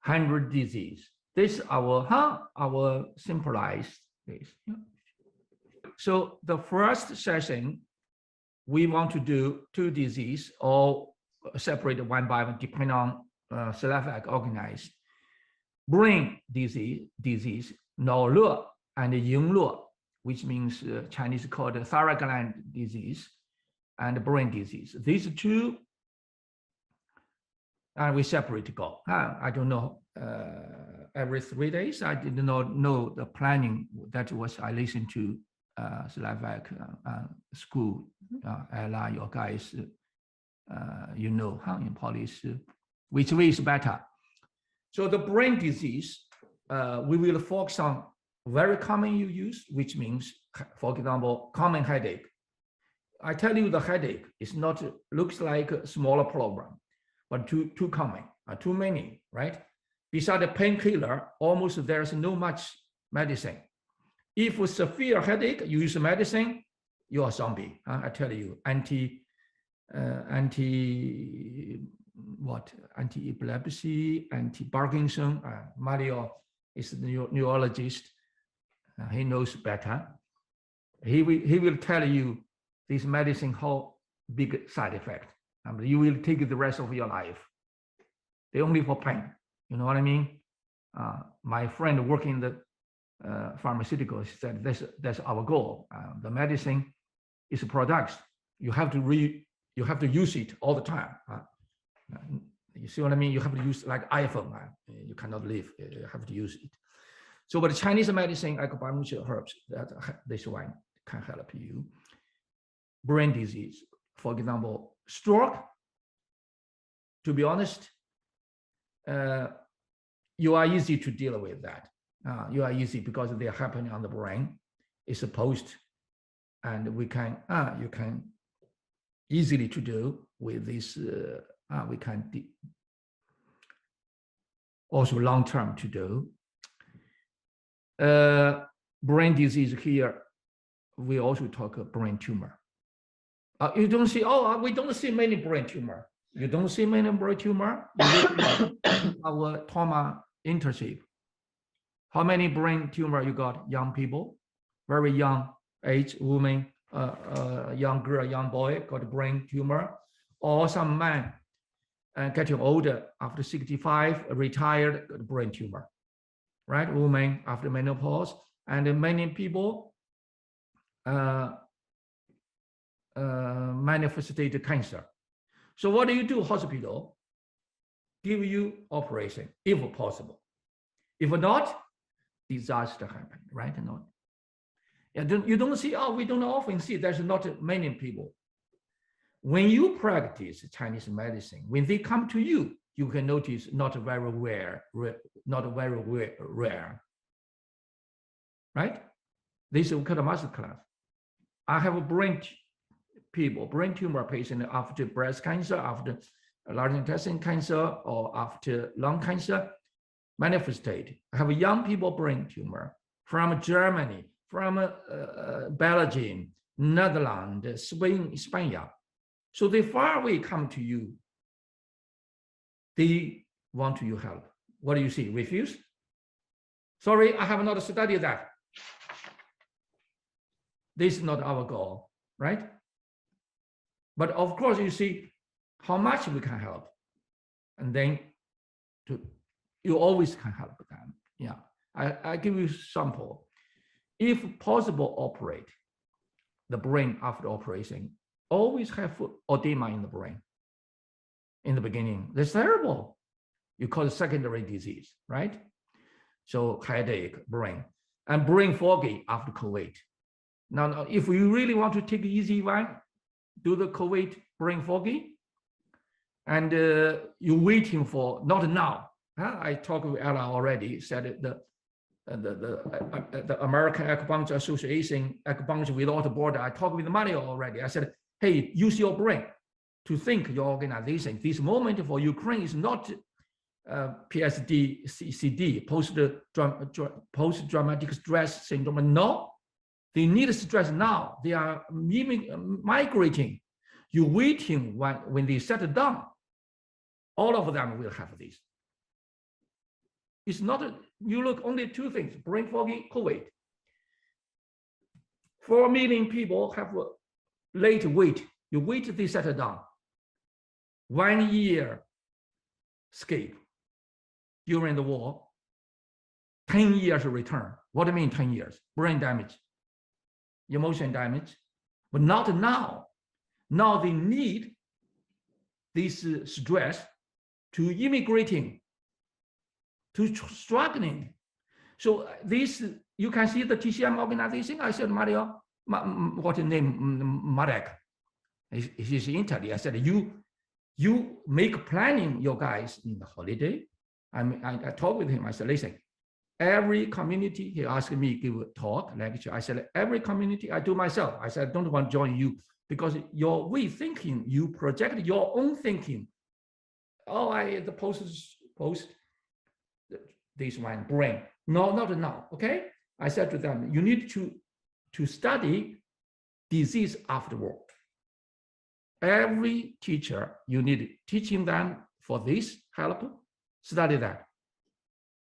100 disease. This is our simplified this. Yeah. So the first session, we want to do 2 disease, all separated one by one, depending on select organized. Brain disease, 脑热 and 营热, which means Chinese called thyroid gland disease and brain disease. These 2, and we separate go. I don't know, every 3 days, I did not know the planning. That was, I listened to Slovak school, Ella, your guys, you know, in police, which way is better. So the brain disease, we will focus on very common you use, which means, for example, common headache. I tell you the headache is not, looks like a smaller problem, but too common, too many, right? Besides the painkiller, almost there's no much medicine. If with severe headache, you use medicine, you're a zombie. I tell you, anti-epilepsy, anti-Parkinson. Mario is the neurologist. He knows better. He will tell you this medicine how big side effect. You will take it the rest of your life. They only for pain. You know what I mean? My friend working in the pharmaceuticals said that's our goal. The medicine is a product. You have to use it all the time. You see what I mean? You have to use like iPhone. You cannot live. You have to use it. So, but Chinese medicine, acupuncture herbs, this one can help you. Brain disease, for example, stroke. To be honest, you are easy to deal with that. You are easy because they are happening on the brain. is a post, and we can you can easily to do with this. We can also long term to do. Brain disease here, we also talk brain tumor. You don't see, we don't see many brain tumor. You don't see many brain tumor. Our TOMO internship. How many brain tumor you got? Young people, very young age, woman, young girl, young boy got brain tumor, or some man getting older after 65, retired, got brain tumor, right? Woman after menopause, and many people manifested cancer. So what do you do? Hospital give you operation if possible. If not, disaster happen, right? Not. You don't see, we don't often see, there's not many people. When you practice Chinese medicine, when they come to you, you can notice not very rare, right? This is called a master class. I have a brain tumor patient after breast cancer, after large intestine cancer, or after lung cancer manifested. I have a young people brain tumor from Germany, from Belgium, Netherlands, Spain. So they far away come to you. They want you help. What do you see? Refuse? Sorry, I have not studied that. This is not our goal, right? But of course, you see how much we can help. And then you always can help them. Yeah, I give you sample. If possible, operate the brain after operation. Always have edema in the brain in the beginning. That's terrible. You call it secondary disease, right? So headache, brain, and brain foggy after COVID. Now, if you really want to take easy one, do the COVID brain foggy, and you're waiting for, not now. I talked with Ella already, said the American Acupuncture Association, Acupuncture Without Border, I talked with Mario already. I said, hey, use your brain to think your organization. This moment for Ukraine is not PSD, post-traumatic stress syndrome. No, they need stress now. They are migrating. You're waiting when they settle down. All of them will have this. It's not, you look only two things, brain foggy, COVID. 4 million people have late wait. You wait, they settle down. 1 year escape during the war, 10 years return. What do you mean 10 years? Brain damage, emotion damage, but not now. Now they need this stress to immigrating, to struggling. So this, you can see the TCM organization. I said, Mario, what's his name? Marek. He's in Italy. I said, you make planning your guys in the holiday. I talked with him. I said, listen, every community, he asked me to give a talk, lecture. I said, every community I do myself. I said, I don't want to join you because your way thinking, you project your own thinking. Oh, the post this one, brain. No, not now, okay? I said to them, you need to study disease afterward. Every teacher, you need teaching them for this help, study that.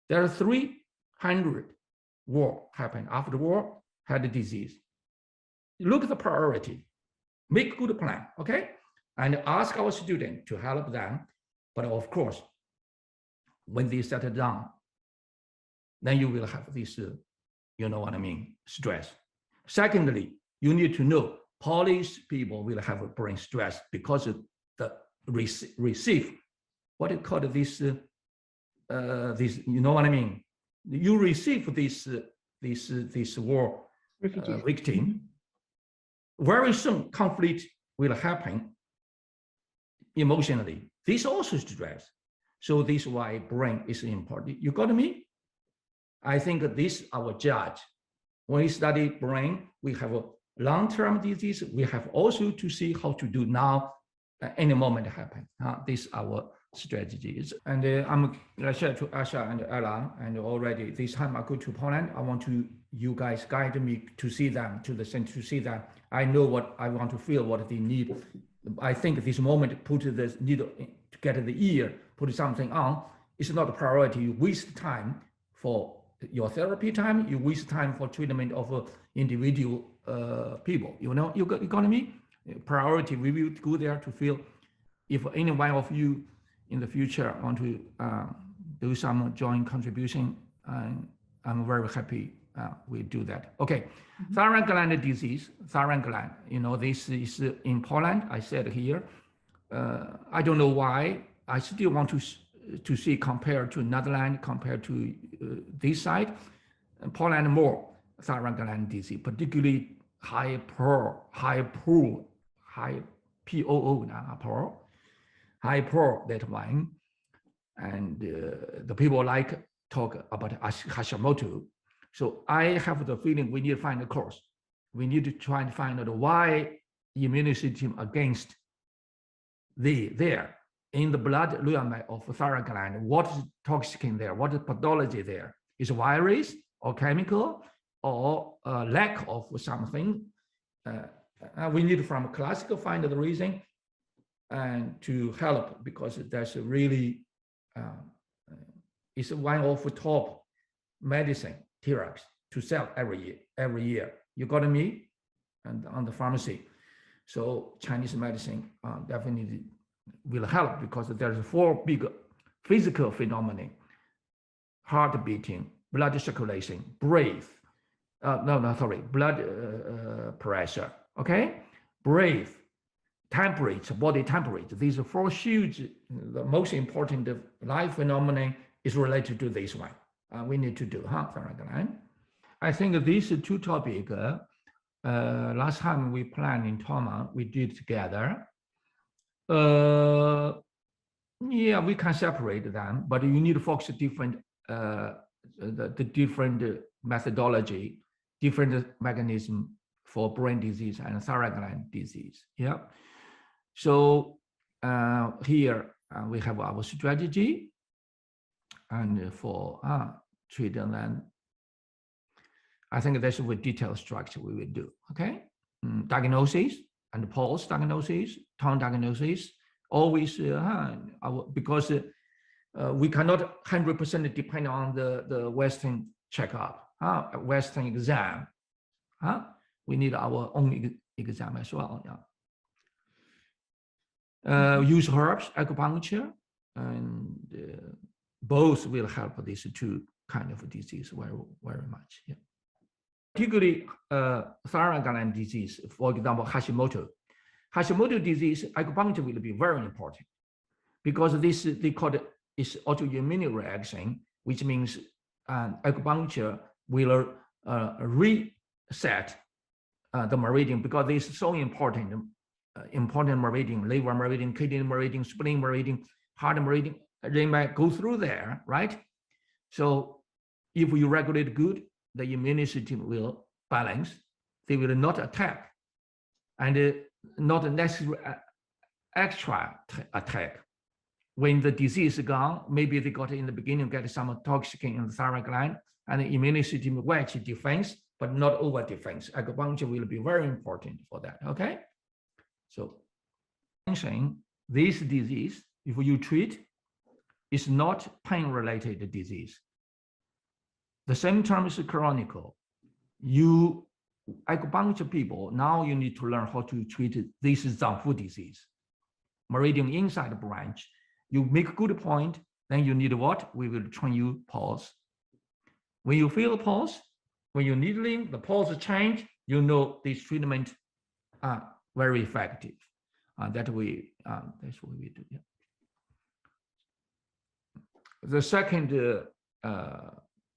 There are 300 war happened after the war, had a disease. Look at the priority, make good plan, okay? And ask our student to help them. But of course, when they settle down, then you will have this, you know what I mean, stress. Secondly, you need to know Polish people will have a brain stress because of the receive, what do you call this, this, you know what I mean? You receive this war victim. Very soon conflict will happen emotionally. This also stress. So this is why brain is important. You got me? I think this our judge when we study brain, we have a long-term disease. We have also to see how to do now, any moment happen. This is our strategies. And I'm share to Asha and Ella, and already this time I go to Poland. I want you guys guide me to see them, to the center, to see that I know what I want to feel, what they need. I think this moment, put the needle to get the ear, put something on, it's not a priority. You waste time for your therapy time, you waste time for treatment of individual people. You know, you got me? Priority, we will go there to feel if any one of you in the future want to do some joint contribution, I'm very happy we do that. Okay, thyroid gland disease, thyroid gland, you know, this is in Poland, I said here. I don't know why, I still want to see compared to Netherlands, compared to this side, Poland more thyroid gland disease, particularly high POO, high POO, that one. And the people like talk about Hashimoto. So I have the feeling we need to find a cause. We need to try and find out why immune system against there in the blood of thyroid gland. What is toxic in there? What is pathology there? Is virus or chemical or lack of something? We need from classical find the reason and to help, because that's really it's one of the top medicine therapies to sell every year. You got me? And on the pharmacy. So Chinese medicine definitely will help, because there's 4 big physical phenomena: heart beating, blood circulation, blood pressure, okay? Breathe, temperature, body temperature. These are 4 huge, the most important life phenomena is related to this one. We need to do, I think these 2 topics, last time we planned in TOMO, we did together. Yeah, we can separate them, but you need to focus different, the different methodology, different mechanism for brain disease and thyroid gland disease. Yeah. So here we have our strategy, and for treatment, I think that's a detailed structure we will do. Okay, diagnosis and post-diagnosis, time diagnosis, always because we cannot 100% depend on the Western checkup, Western exam. We need our own exam as well. Yeah. Use herbs, acupuncture, and both will help these 2 kind of disease very much. Yeah. Particularly thyroid gland disease, for example, Hashimoto. Hashimoto disease, acupuncture will be very important, because this they call it is autoimmune reaction, which means acupuncture will reset the meridian, because this is so important. Important meridian, liver meridian, kidney meridian, spleen meridian, heart meridian, they might go through there, right? So if you regulate good, the immune system will balance. They will not attack, and not necessarily extra attack. When the disease is gone, maybe they got in the beginning get some toxic in the thyroid gland, and the immune system will actually defense, but not over defense. Acupuncture will be very important for that. Okay, so this disease, if you treat, is not pain-related disease. The symptom is chronic. You acupuncture people, now you need to learn how to treat this Zangfu disease, meridian inside branch. You make a good point, then you need what? We will train you pulse. When you feel the pulse, when you're needling, the pulse change, you know this treatment are very effective. That's what we do. Yeah. The second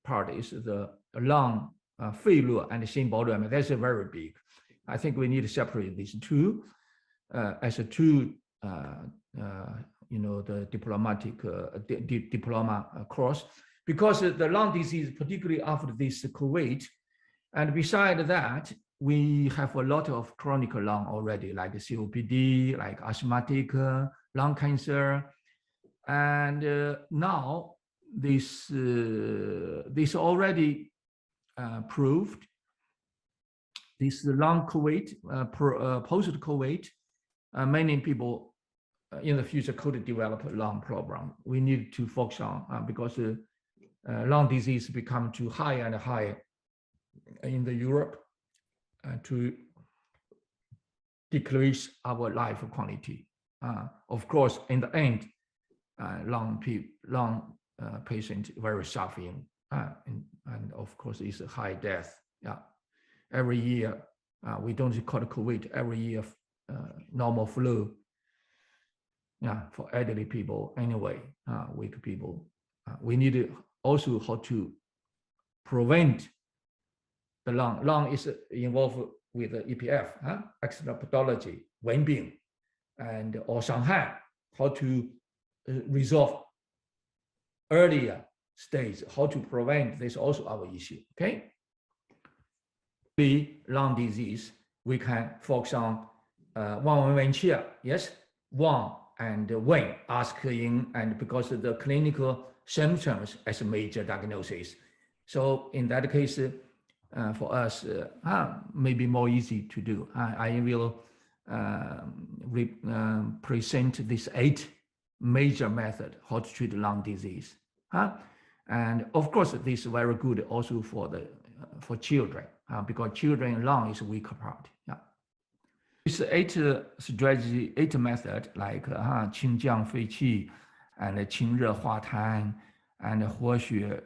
part is the lung failure and symbolic. That's a very big. I think we need to separate these 2 as a 2, the diplomatic diploma course, because the lung disease, particularly after this COVID, And beside that, we have a lot of chronic lung already, like COPD, like asthmatic lung cancer. And now this already proved, this long COVID, post-COVID, many people in the future could develop a lung problem. We need to focus on because lung disease become too high and high in the Europe to decrease our life quality. Of course, in the end, lung patient very suffering, and of course, it's a high death. Yeah, every year we don't call it COVID. Every year, normal flu. Yeah, for elderly people anyway, weak people. We need also how to prevent the lung. Lung is involved with the EPF, external pathology, Wenbing, and or Shanghai. How to resolve earlier stage, how to prevent this, also our issue. Okay. The lung disease, we can focus on Wang yes, Wang and Wen asking, and because of the clinical symptoms as a major diagnosis. So in that case, for us, maybe more easy to do. I will present this 8 major method how to treat lung disease. And of course, this is very good also for children, because children lung is weaker part. Yeah. It's 8 strategy, 8 method like 清降肺气 and 清热化痰 and 活血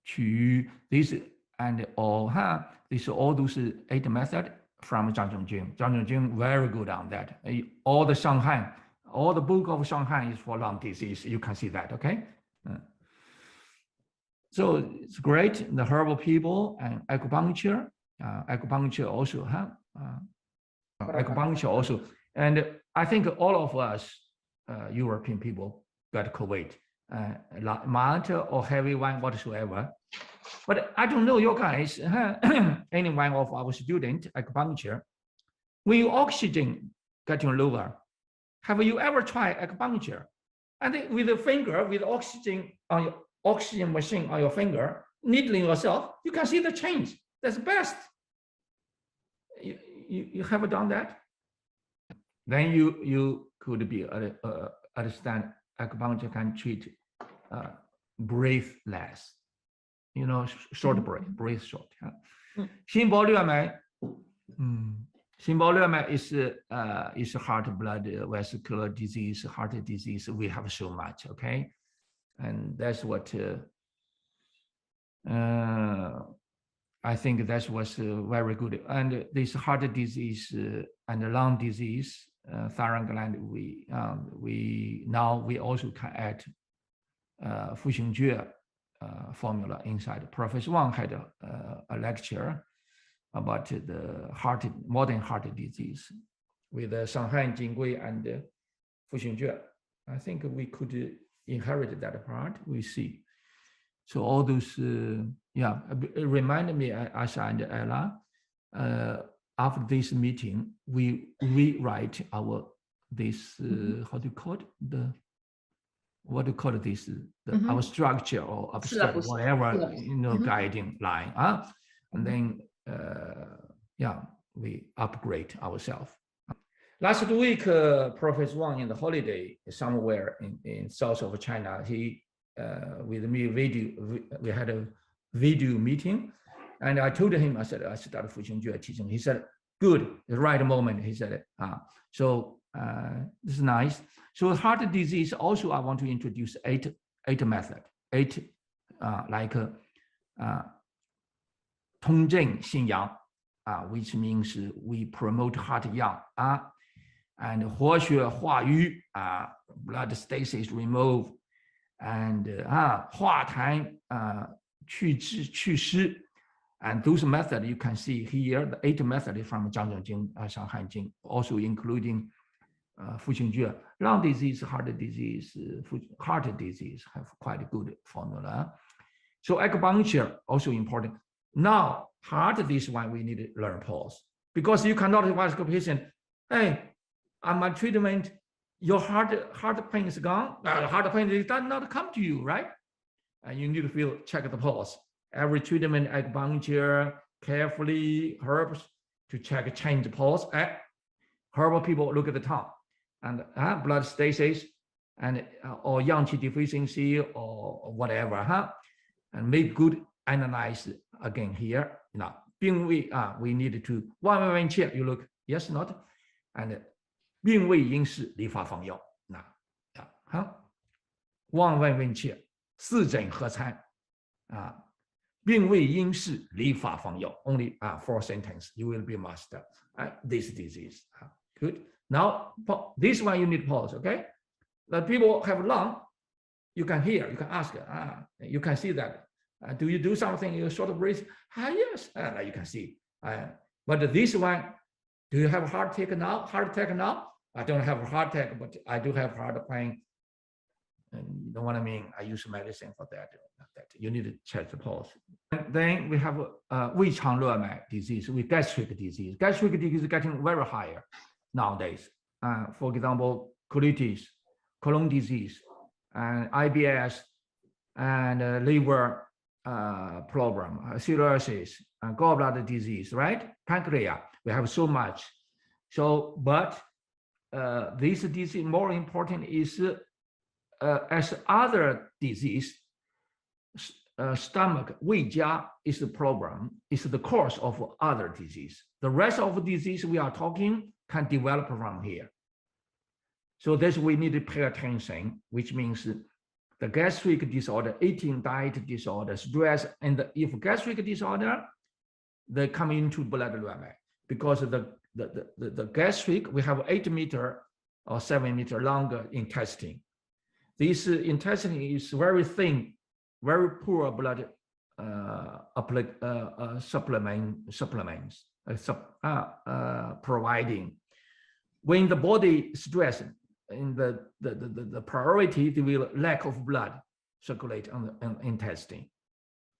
祛瘀. This and all those 8 method from Zhang Zhongjing. Zhang Zhongjing very good on that. All the Shanghai, all the book of Shanghai is for lung disease. You can see that, okay? So it's great. The herbal people and acupuncture. Acupuncture also, acupuncture also. And I think all of us, European people, got COVID, mild or heavy one whatsoever. But I don't know you guys, any one of our student acupuncture, when your oxygen getting lower, have you ever tried acupuncture? And with the finger, with oxygen on your oxygen machine on your finger, needling yourself, you can see the change. That's best. You have done that? Then you could be understand acupuncture can treat breathe less. You know, short breathe short. 心搏略脉, 心搏略脉 is heart blood vascular disease, heart disease. We have so much, okay, and that's what I think that was very good. And this heart disease and lung disease, thyroid gland, we also can add Fuxingjue formula inside. Professor Wang had a lecture about the modern heart disease with Shanghai Jingui and Fuxingjue. I think we could inherit that part. We see. So all those, it reminded me, Asha and Ella, after this meeting, we rewrite our how do you call it? What do you call this? Our structure or abstract, whatever, guiding line. And then, we upgrade ourselves. Last week, Professor Wang in the holiday somewhere in south of China, he with me we had a video meeting, and I told him, I said, I started Fuxingjue teaching. He said, good, the right moment. He said, so this is nice. So heart disease also, I want to introduce 8 method, 8 like 通正信阳, which means we promote heart yang, and 活血化瘀, blood stasis remove, and 化痰祛湿, and those methods you can see here, the 8 methods from Zhang Zhongjing, Shanghai Jing, also including Fuxingjue. Lung disease, heart disease have quite a good formula. So acupuncture also important. Now, heart, this one we need to learn pause. Because you cannot ask a patient, hey, on my treatment, your heart pain is gone. Heart pain does not come to you, right? And you need to check the pulse. Every treatment, acupuncture, carefully, herbs to change the pulse. Herbal people look at the tongue and blood stasis and or yang qi deficiency or whatever, and make good analyze again here. Now, we need to 望闻问切. You look yes not, and 病位因是理法方药。望闻问切，四诊合参病位因是理法方药。Only 4 sentences you will be master this disease. Good. Now this one you need pause. Okay. The people have lung. You can hear. You can ask. You can see that. Do you do something? You short breath. Yes. You can see. But this one, do you have heart attack now? Heart attack now? I don't have a heart attack, but I do have heart pain. And you know what I mean? I use medicine for that. You need to check the pulse. And then we have 胃肠热脉 disease with gastric disease. Gastric disease is getting very higher nowadays. For example, colitis, colon disease, and IBS, and liver problem, cirrhosis, gallbladder disease, right? Pancreas. We have so much. So, but this disease more important is as other disease, stomach, 胃家 is the problem, is the cause of other disease. The rest of the disease we are talking can develop from here. So this we need to pay attention, which means the gastric disorder, eating, diet disorder, stress, and if gastric disorder, they come into blood because the gastric, we have 8 meter or 7 meter longer intestine. This intestine is very thin, very poor blood supplements providing. When the body stress, in the priority, they will lack of blood circulate on the intestine,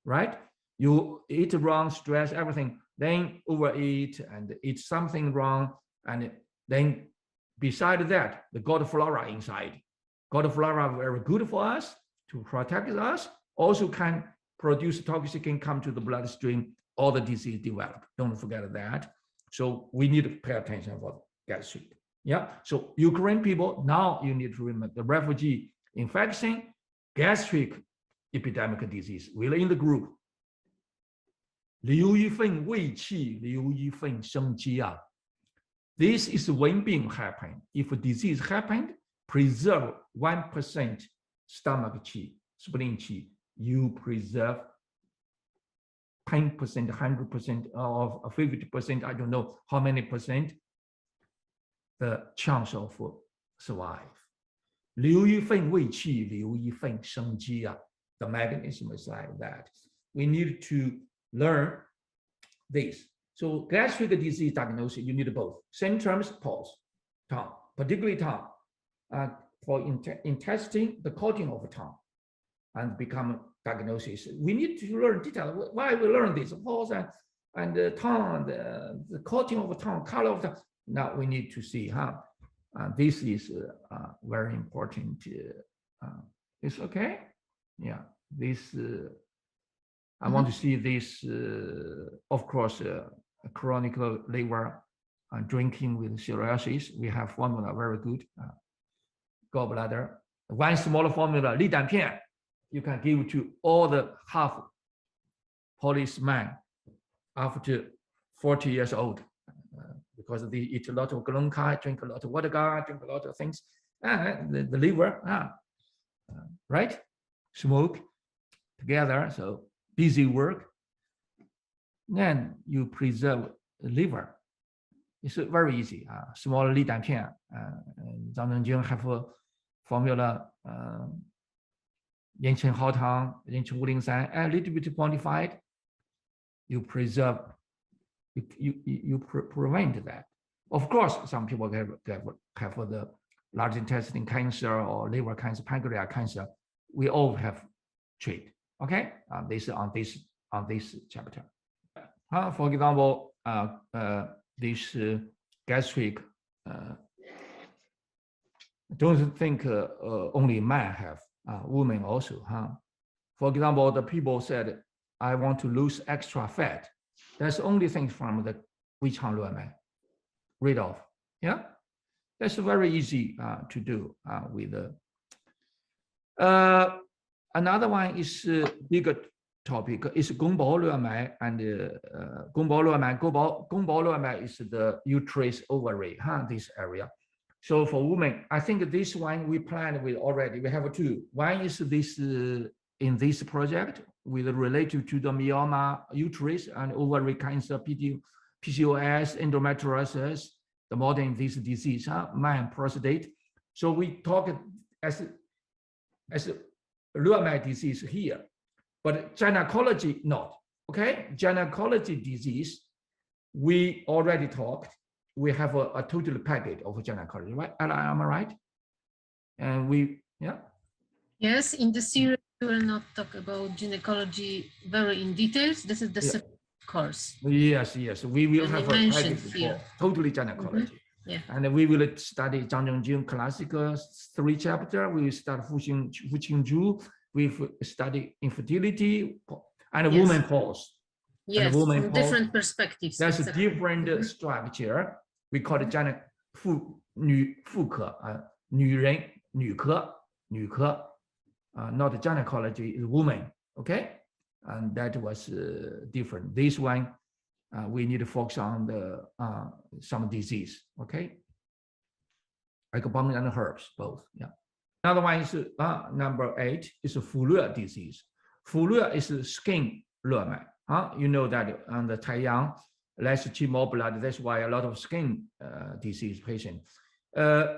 right? You eat wrong, stress, everything, then overeat and eat something wrong, and then beside that, the gut flora inside. Gut flora very good for us to protect us, also can produce toxic, can come to the bloodstream, all the disease develop. Don't forget that. So we need to pay attention for gastric. Yeah, so Ukraine people, now you need to remember the refugee infection, gastric epidemic disease. We're in the group. 流一份胃气，流一份生机啊。This is when being happen. If a disease happened, preserve 1% stomach qi, spleen qi. You preserve 10%, 100%, or 50%, I don't know how many percent, the chance of survive. 留一份胃气，留一份生机啊。The mechanism is like that. We need to learn this. So gastric disease diagnosis, you need both. Same terms, pulse, tongue, particularly tongue. For intestine, the coating of tongue, and become diagnosis. We need to learn detail. Why we learn this? Pulse and the tongue, the coating of the tongue, color of the tongue. Now we need to see how. This is very important. It's okay. Yeah, this. I want to see this. Of course, chronic liver drinking with cirrhosis. We have formula very good. Gallbladder. One small formula, 利胆片, you can give to all the half policemen after 40 years old. Because they eat a lot of glonkai, drink a lot of vodka, drink a lot of things. The liver, right? Smoke together, so busy work. Then you preserve the liver. It's very easy. Small 利胆片. Zhang Zhengjing have a formula. 人参蒿汤, 人参503, a little bit modified. You preserve. You prevent that. Of course, some people have the large intestine cancer or liver cancer, pancreas cancer. We all have treat. Okay, this on this chapter. For example, this gastric, don't think only men have, women also. For example, the people said, I want to lose extra fat. That's the only thing from the Weichang Luanmai, rid of. Yeah, that's very easy to do with the. Another one is bigger topic is Gongbao Luanmai, and Gongbao Luanmai is the uterus ovary, this area. So for women, I think this one we planned with already. We have two. One is this in this project with related to the myoma, uterus and ovary cancer, PCOS, endometriosis, the modern this disease, man prostate. So we talk as Luanmai disease here, but gynecology not. Okay, gynecology disease we already talked. We have a total package of gynecology, right? Am I right? And we, yeah. Yes, in the series we will not talk about gynecology very in details. This is the second course. Yes, we will have a package here. for totally gynecology. Yeah. And we will study Zhang Zhongjing classical 3 chapter. We will start Fu Qingzhu. We study infertility and woman pulse. Yes, from different perspectives. That's a different structure. We call it 妇科, 女人, 女科, not gynecology, is woman. Okay, and that was different. This one we need to focus on the some disease. Okay, acupuncture and herbs both. Yeah. Another one is number 8 is Fulue disease. Fulue is skin luanmai. You know that on the Taiyang, less Qi more blood. That's why a lot of skin disease patients.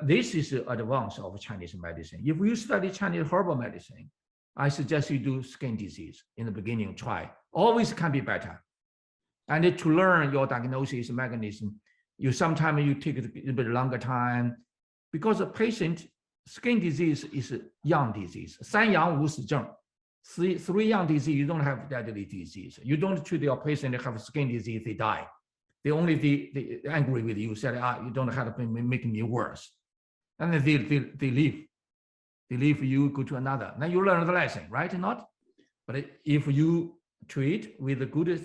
This is the advance of Chinese medicine. If you study Chinese herbal medicine, I suggest you do skin disease in the beginning. Try. Always can be better. And to learn your diagnosis mechanism, sometimes you take a little bit longer time because the patient skin disease is a young disease. 三阳无死症. Three young disease, you don't have deadly disease. You don't treat your patient that have skin disease, they die. They only they angry with you, said, you don't have to make me worse. And then they leave. They leave you, go to another. Now you learn the lesson, right? Not? But if you treat with a good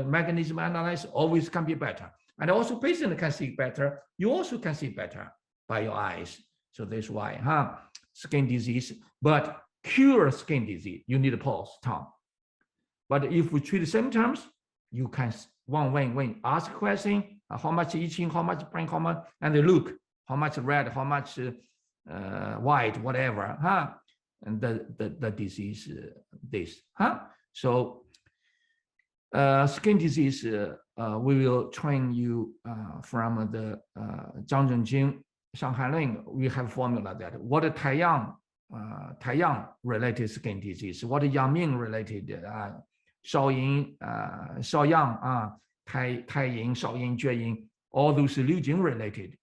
mechanism analysis, always can be better. And also patient can see better. You also can see better by your eyes. So that's why, skin disease. But cure skin disease, you need a pulse, tongue. But if we treat the symptoms, you can when ask question, how much itching, how much pain, how much, and they look, how much red, how much white, whatever, and the disease, this, So skin disease, we will train you from the Zhang Zhongjing, Shanghai Ling. We have formula that what a Taiyang related skin disease, what a Yangming related, Shaoyin, Shaoyang, Taiyin, Shaoyin, Jueyin, all those Liu Jing related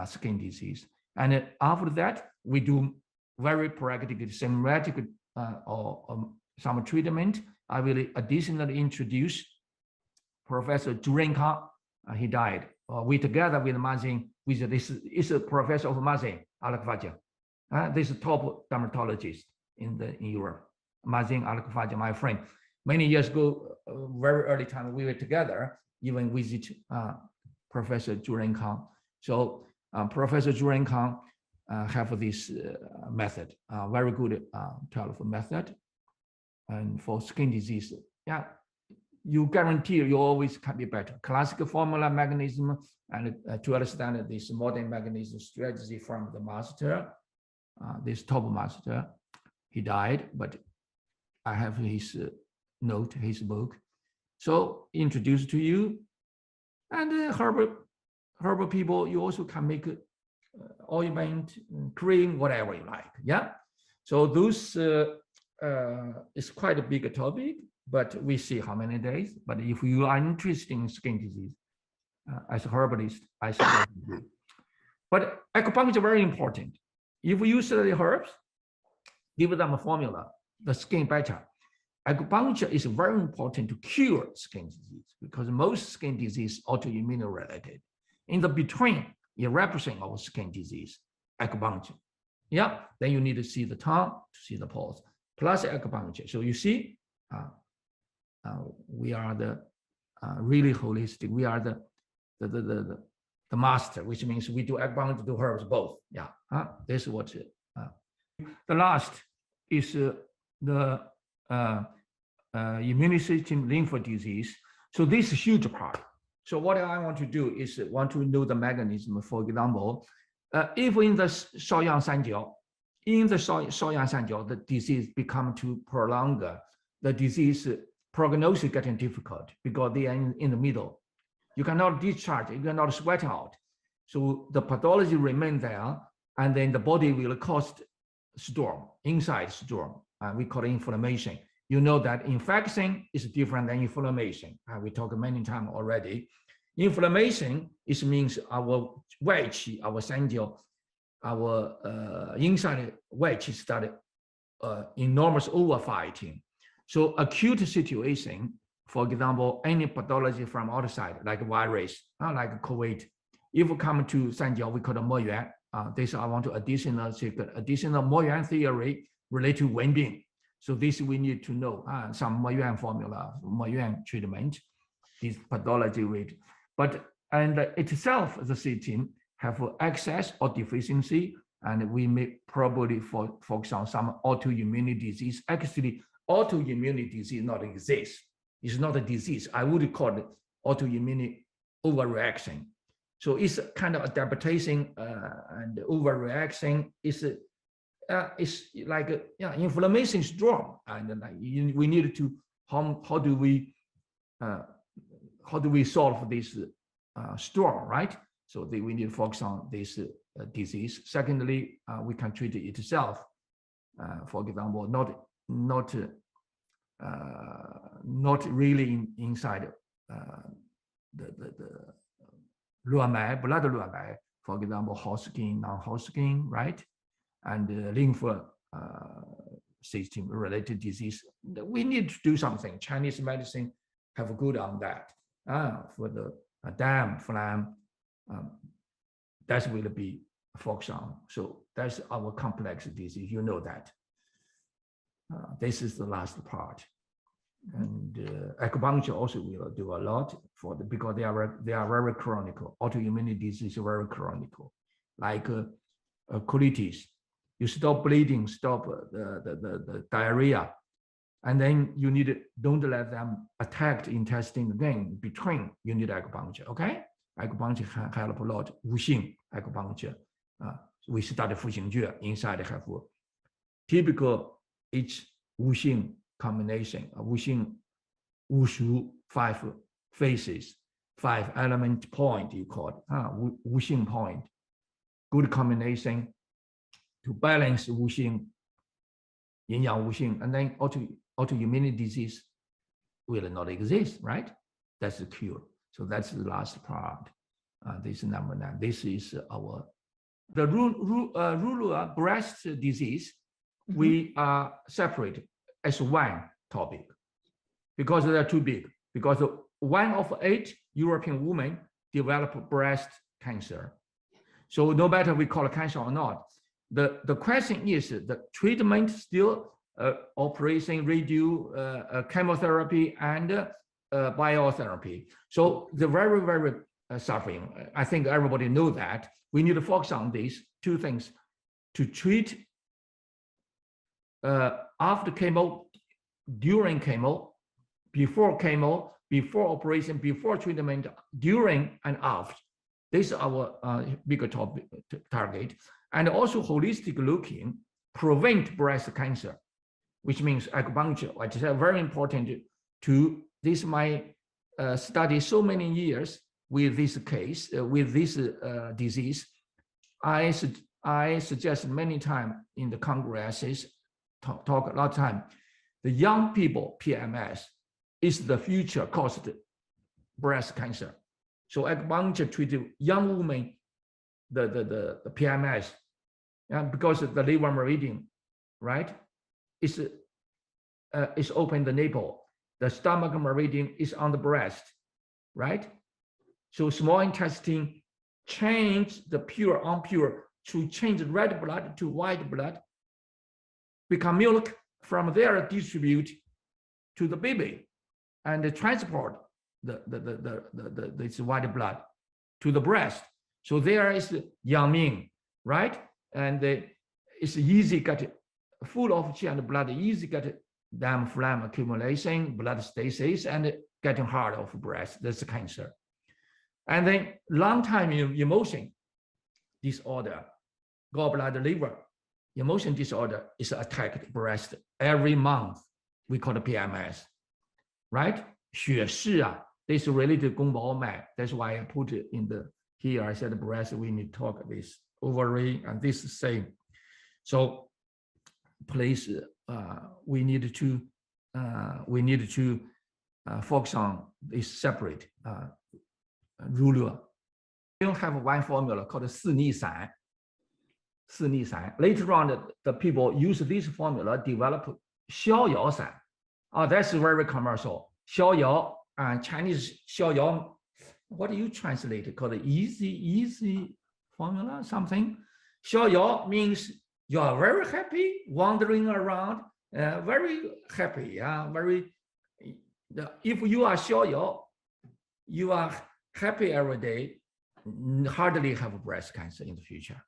skin disease. And after that, we do very practical, symptomatic or some treatment. I will additionally introduce Professor Zhu Kang. He died. We together with Mazin, this is a professor of Mazin, Alakfaja. This is top dermatologist in Europe. Mazin Alakfaja, my friend. Many years ago, very early time, we were together, even visit Professor Zhu Kang. So Professor Zhu Kang have this method, very good 12 method. And for skin disease, yeah, you guarantee you always can be better. Classical formula mechanism, and to understand this modern mechanism strategy from the master, this top master, he died, but I have his note, his book. So introduce to you, and herbal people, you also can make ointment, cream, whatever you like. Yeah. So those is quite a big topic, but we see how many days. But if you are interested in skin disease, as a herbalist, I suggest you do. But acupuncture is very important. If you study herbs, give them a formula, the skin better. acupuncture is very important to cure skin disease because most skin disease autoimmune related. In the between, it represents our skin disease, acupuncture. Yeah, then you need to see the tongue, to see the pulse, plus acupuncture. So you see, we are the really holistic. We are the master, which means we do acupuncture, do herbs, both. Yeah, this is what. The last is the immune system lymph disease. So this is a huge part. So what I want to do is want to know the mechanism. For example, if in the Shaoyang Sanjiao, the disease become too prolonged, the disease prognosis getting difficult because they are in the middle. You cannot discharge, you cannot sweat out. So the pathology remain there, and then the body will cause storm, inside storm. We call it inflammation. You know that infection is different than inflammation. We talked many times already. Inflammation means our Wei Qi, our Sanjiao, our inside Wei Qi started enormous overfighting. So acute situation, for example, any pathology from outside, like virus, like COVID, if we come to Sanjiao, we call it Mo Yuan. This I want to additional Mo Yuan theory related to Wenbing. So this we need to know some Mo Yuan formula, Mo Yuan treatment, this pathology rate. But and itself, the system have excess or deficiency, and we may probably focus on some autoimmune disease. Actually, autoimmune disease not exist. It's not a disease. I would call it autoimmune overreaction. So it's kind of adaptation and overreaction. It's like inflammation strong, and like we need to how do we solve this storm, right? So we need to focus on this disease. Secondly, we can treat it itself. For example, not really inside the blood luamai, for example, Hodgkin, non-Hodgkin, right? And lymph system related disease. We need to do something. Chinese medicine have good on that. For the dam, phlegm, that will be focused on. So that's our complex disease. You know that. This is the last part. And acupuncture also will do a lot for because they are very chronic. Autoimmune disease is very chronic, like colitis. You stop bleeding, stop the diarrhea, and then you don't let them attack the intestine again. Between you need acupuncture. Okay, acupuncture can help a lot. Wuxing acupuncture. We study Fuxing inside have typical each Wuxing combination, Wuxing Wushu 5 phases, 5 element point, you call it, Wuxing point. Good combination to balance Wuxing, Yin Yang Wuxing, and then autoimmune disease will not exist, right? That's the cure. So that's the last part. This is number 9. This is the rural breast disease. We are separated as one topic because they are too big. Because 1 of 8 European women develop breast cancer. So no matter we call it cancer or not, the question is the treatment still operation, radio, chemotherapy, and biotherapy. So they're very, very suffering. I think everybody knows that. We need to focus on these 2 things to treat after chemo, during chemo, before chemo, before operation, before treatment, during and after. This is our bigger target. And also holistic looking, prevent breast cancer, which means acupuncture, which is very important to this my study so many years with this case, with this disease. I suggest many times in the congresses, talk a lot of time, the young people PMS is the future caused breast cancer. So acupuncture treated young women, the PMS, because of the liver meridian, right? It's is open the nipple. The stomach meridian is on the breast, right? So small intestine change the pure, impure to change red blood to white blood, become milk, from there distribute to the baby and transport this white blood to the breast. So there is Yangming, right? And it's easy get full of qi and blood, easy get dam phlegm accumulation, blood stasis, and getting hard of breast. That's cancer. And then long time emotion disorder, gallbladder, liver, emotion disorder is attacked breast every month. We call it PMS, right? 血氏啊, this related to 宫保脉. That's why I put it in the here. I said breast. We need to talk this ovary and this same. So please, we need to focus on this separate rule. We don't have one formula called 四逆散. Later on, the people use this formula, develop 逍遥散. Oh, that's very commercial. 逍遥, Chinese 逍遥. What do you translate it? Called easy formula, something. 逍遥means you are very happy, wandering around, very happy. Very. If you are 逍遥, you are happy every day, hardly have breast cancer in the future.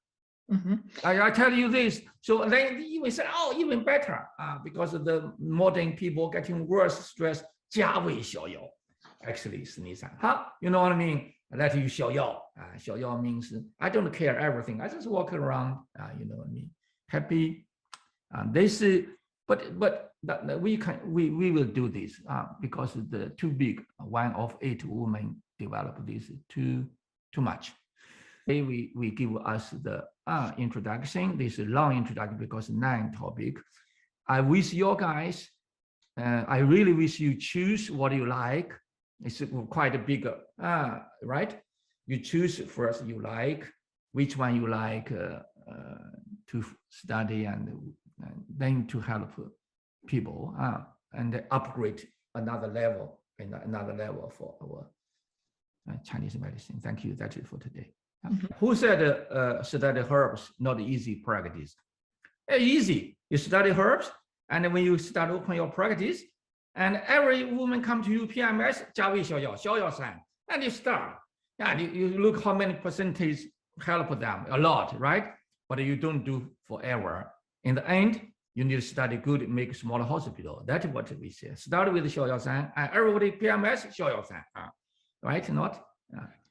Mm-hmm. I tell you this, so then even say, oh, even better, because of the modern people getting worse stress, 加味逍遥. Actually, 四逆散, you know what I mean? Let you 逍遥. 逍遥 means I don't care everything. I just walk around, you know what I mean? Happy. This is, but we will do this because the too big. 1 of 8 women develop this too much. We give us the introduction. This is long introduction because 9 topic. I wish you guys, I really wish you choose what you like. It's quite a big, right? You choose first you like, which one you like to study and then to help people and upgrade another level for our Chinese medicine. Thank you. That's it for today. Mm-hmm. Who said study herbs not easy practice? Easy. You study herbs, and when you start open your practice, and every woman come to you PMS, 加味逍遥, 逍遥散, and you start. Yeah, you look how many percentage help them, a lot, right? But you don't do forever. In the end, you need to study good, make a smaller hospital. That's what we say. Start with 逍遥散, and everybody PMS 逍遥散, right? Not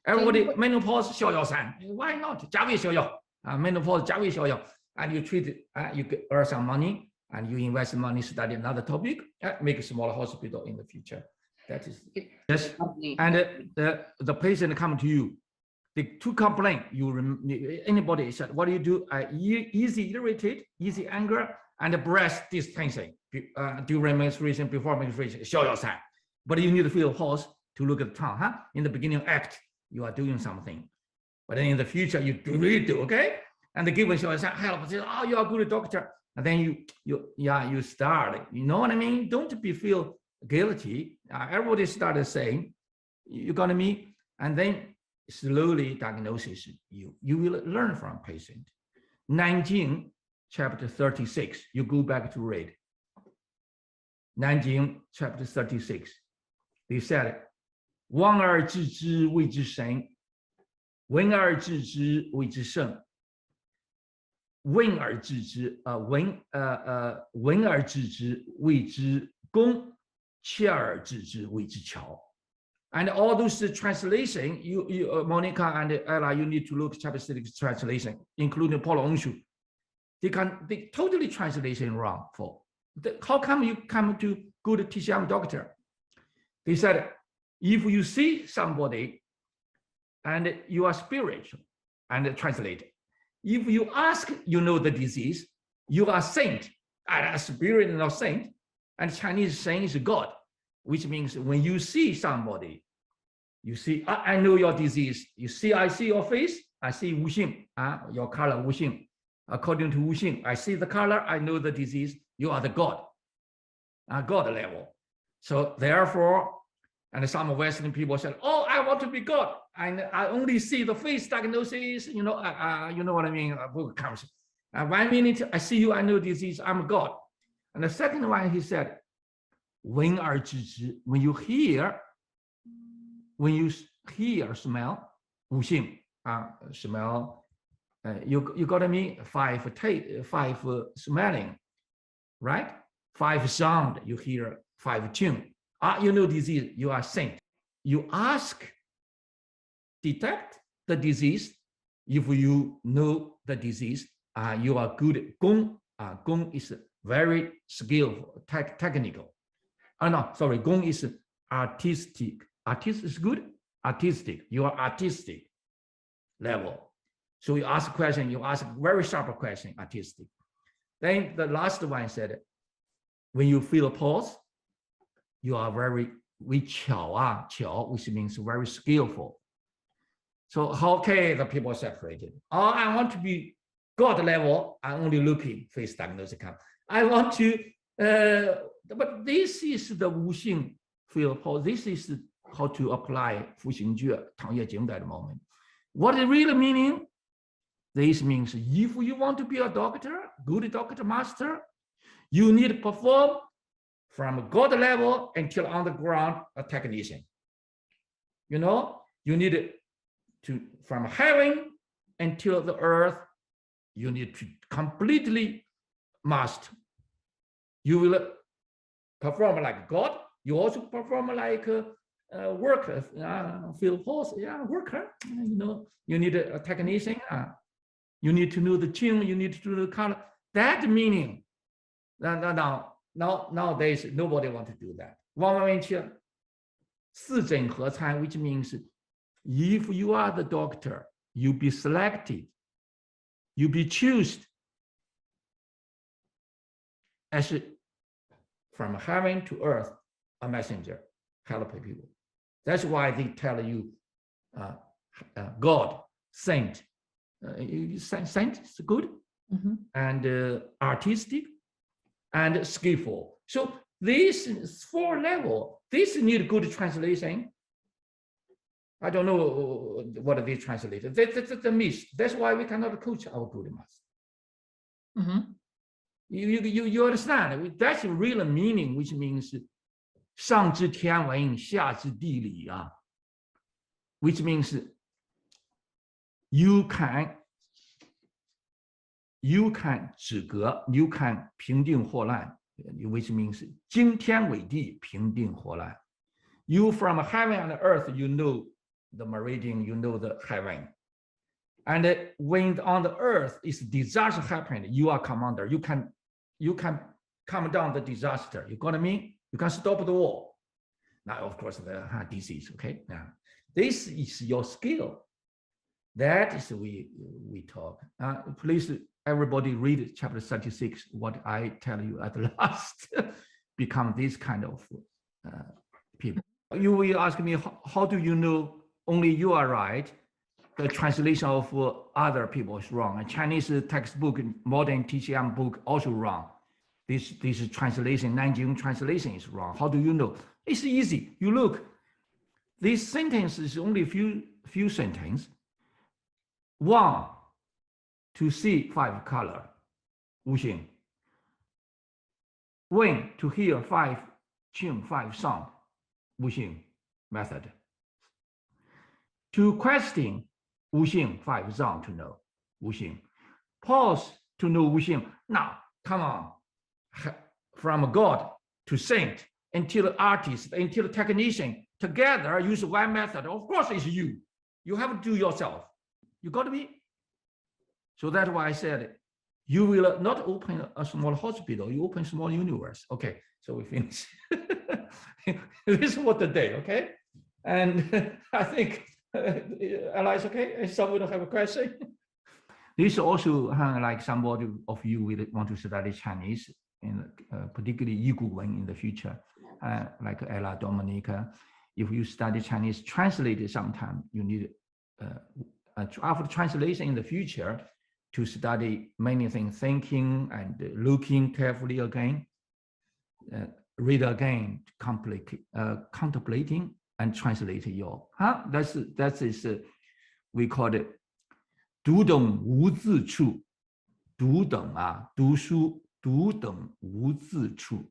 everybody menopause 逍遥散. Why not? 加味逍遥, menopause 加味逍遥, and you treat it, you earn some money, and you invest money, study another topic, make a smaller hospital in the future. That is yes. And the patient come to you, to complain. Anybody said, what do you do? Easy irritated, easy anger, and breast distension during menstruation, before menstruation. 逍遥散. But you need to feel pulse to look at the tongue. In the beginning, act you are doing something, but then in the future you really do. Okay, and the given 逍遥散 help. Say, oh, you are a good doctor. And then you start. You know what I mean? Don't feel guilty. Everybody started saying, you got me, and then slowly diagnosis. You will learn from patient. 19, chapter 36. You go back to read. 19, chapter 36. They said, 望而知之谓之神，闻而知之谓之圣。闻而知之，闻而知之谓之公，切而知之谓之巧。And all those translation, you Monica and Ella, you need to look chapter 6 translation, including Paul Onshu. They totally translation wrong. How come you come to good TCM doctor? They said, if you see somebody and you are spiritual, and translate. If you ask, you know the disease, you are saint, and a spirit and a saint, and Chinese saying is God, which means when you see somebody, you see, I know your disease. You see, I see your face, I see Wu Xing, your color Wu Xing. According to Wu Xing, I see the color, I know the disease, you are the God. God level. So therefore, and some Western people said, "Oh, I want to be God, and I only see the face diagnosis." You know what I mean. Book comes. 1 minute I see you, I know disease, I'm God. And the second one, he said, 闻而知之. When you hear, smell, 五性 smell. You got me 5 smelling, right? 5 sound, you hear 5 tune. You know disease, you are saint. You ask, detect the disease. If you know the disease, you are good. Gong, gong is very skillful, technical. No, sorry, gong is artistic. Artist is good. Artistic, you are artistic level. So you ask a question, you ask a very sharp question, artistic. Then the last one said, when you feel a pulse, you are very, 巧, which means very skillful. So how can the people separated? I want to be God level, I'm only looking face diagnosis. I want to, but this is the 无性 feel pulse. This is how to apply 复形诀, 唐业经 at the moment. What it really meaning? This means if you want to be a doctor, good doctor, master, you need to perform from God level until on the ground a technician. You know, you need to from heaven until the earth, you need to completely master. You will perform like God. You also perform like worker, field force, worker. You know, you need a technician. You need to know the tune. You need to know the color. That meaning. Nowadays nobody want to do that. 四诊合参, which means if you are the doctor, you be selected, you be chosen as from heaven to earth, a messenger, help people. That's why they tell you God, saint. Saint is good, and artistic and skillful. So this is 4 level. This need good translation. I don't know what they translated. That's the myth. That's why we cannot coach our good master. You understand? That's real meaning, which means 上知天文，下知地理 which means you can 止戈, you can 平定祸乱, which means 惊天伟地，平定祸乱. You from heaven and earth, you know the meridian, you know the heaven. And when on the earth is disaster happened, you are commander. You can calm down the disaster. You got me? You can stop the war. Now, of course, the disease. Okay. Now, this is your skill. That is we talk. Please, everybody, read chapter 36. What I tell you at last, become this kind of people. You will ask me, how do you know only you are right? The translation of other people is wrong. A Chinese textbook, modern TCM book, also wrong. This translation, Nanjing translation is wrong. How do you know? It's easy. You look. This sentence is only few sentences. 1 to see 5 color, 无形. When to hear 5 tune, 5 sound, 无形 method. To question, 无形 5 sound to know, 无形. Pause to know 无形. Now, come on. From God to saint, until artist, until technician, together use 1 method. Of course, it's you. You have to do yourself. You got me? So that's why I said, you will not open a small hospital, you open a small universe. Okay, so we finish. This is what the day, okay? And I think, Alice, okay? If someone have a question? This also like somebody of you will want to study Chinese, and particularly Yiguwen in the future, like Ella, Dominica. If you study Chinese, translate it sometime, you need after translation in the future to study many things, thinking and looking carefully again, read again, contemplating and translate your. That is we call it 读懂无字处，读懂啊，读书读懂无字处。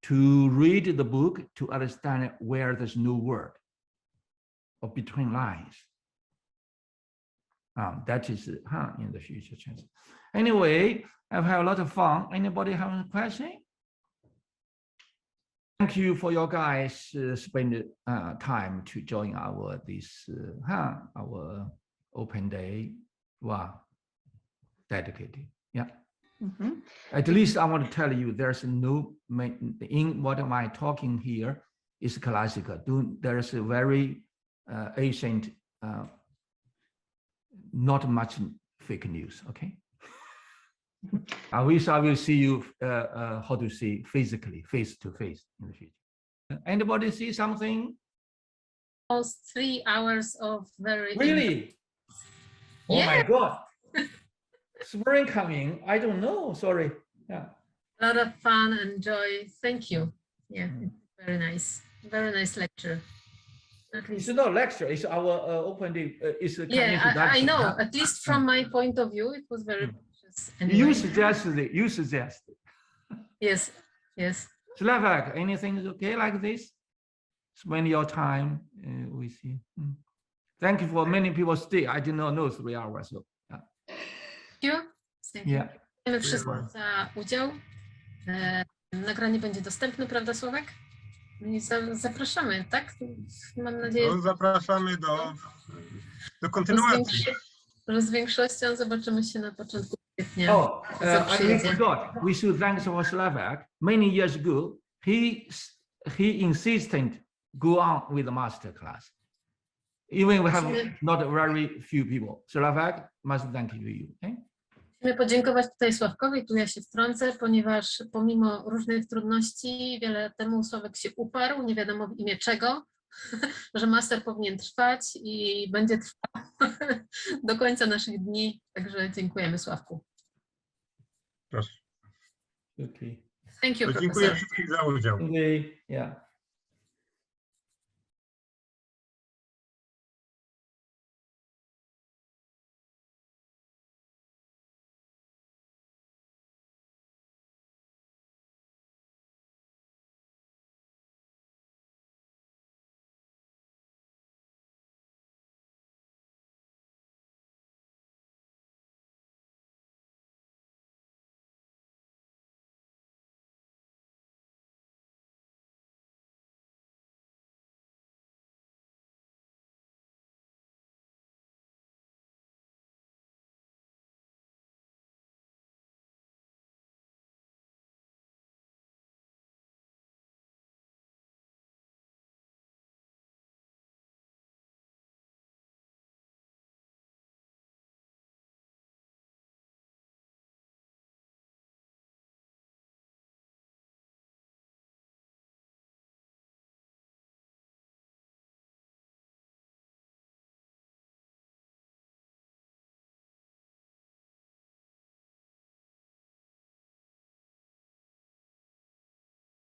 To read the book to understand where there's no word or between lines. That is in the future tense. Anyway, I've had a lot of fun. Anybody have a question? Thank you for your guys spend time to join our our open day. Wow, dedicated. Yeah. Mhm. At least I want to tell you, there's no in what am I talking here is classical. There's a very ancient, not much fake news. Okay. I wish I will see you. How to say physically, face to face in the future. Anybody see something? Almost 3 hours of very Really? Oh Yeah. my God. Spring coming. I don't know. Sorry. Yeah. a lot of fun and joy. Thank you. Yeah, very nice lecture. At It's least. not a lecture. It's our open day. It's a kind of Yeah, I introduction, know. huh? At least from my point of view, it was very precious. Anyway. You suggested it. You suggested. Yes, yes. Slovak, anything is okay like this? Spend your time with you. Thank you for many people stay. I did not know 3 hours. So, yeah. Thank you. Yeah. Dziękujemy wszystkim za udział. Nagranie będzie dostępne, prawda, Sławek? I zapraszamy, tak? Mam nadzieję, No, zapraszamy do kontynuacji. że z większością zobaczymy się na początku kwietnia. I forgot. We should thank our Slovak. Many years ago, he insisted go on with the master class. Even we have not very few people. Slovak must thank you. Okay? Musimy podziękować tutaj Sławkowi, tu ja się wtrącę, ponieważ pomimo różnych trudności wiele temu Sławek się uparł, nie wiadomo w imię czego, że master powinien trwać i będzie trwał do końca naszych dni. Także dziękujemy, Sławku. Proszę. Okay. Thank you, Dziękuję professor. wszystkim za udział. Okay. Yeah.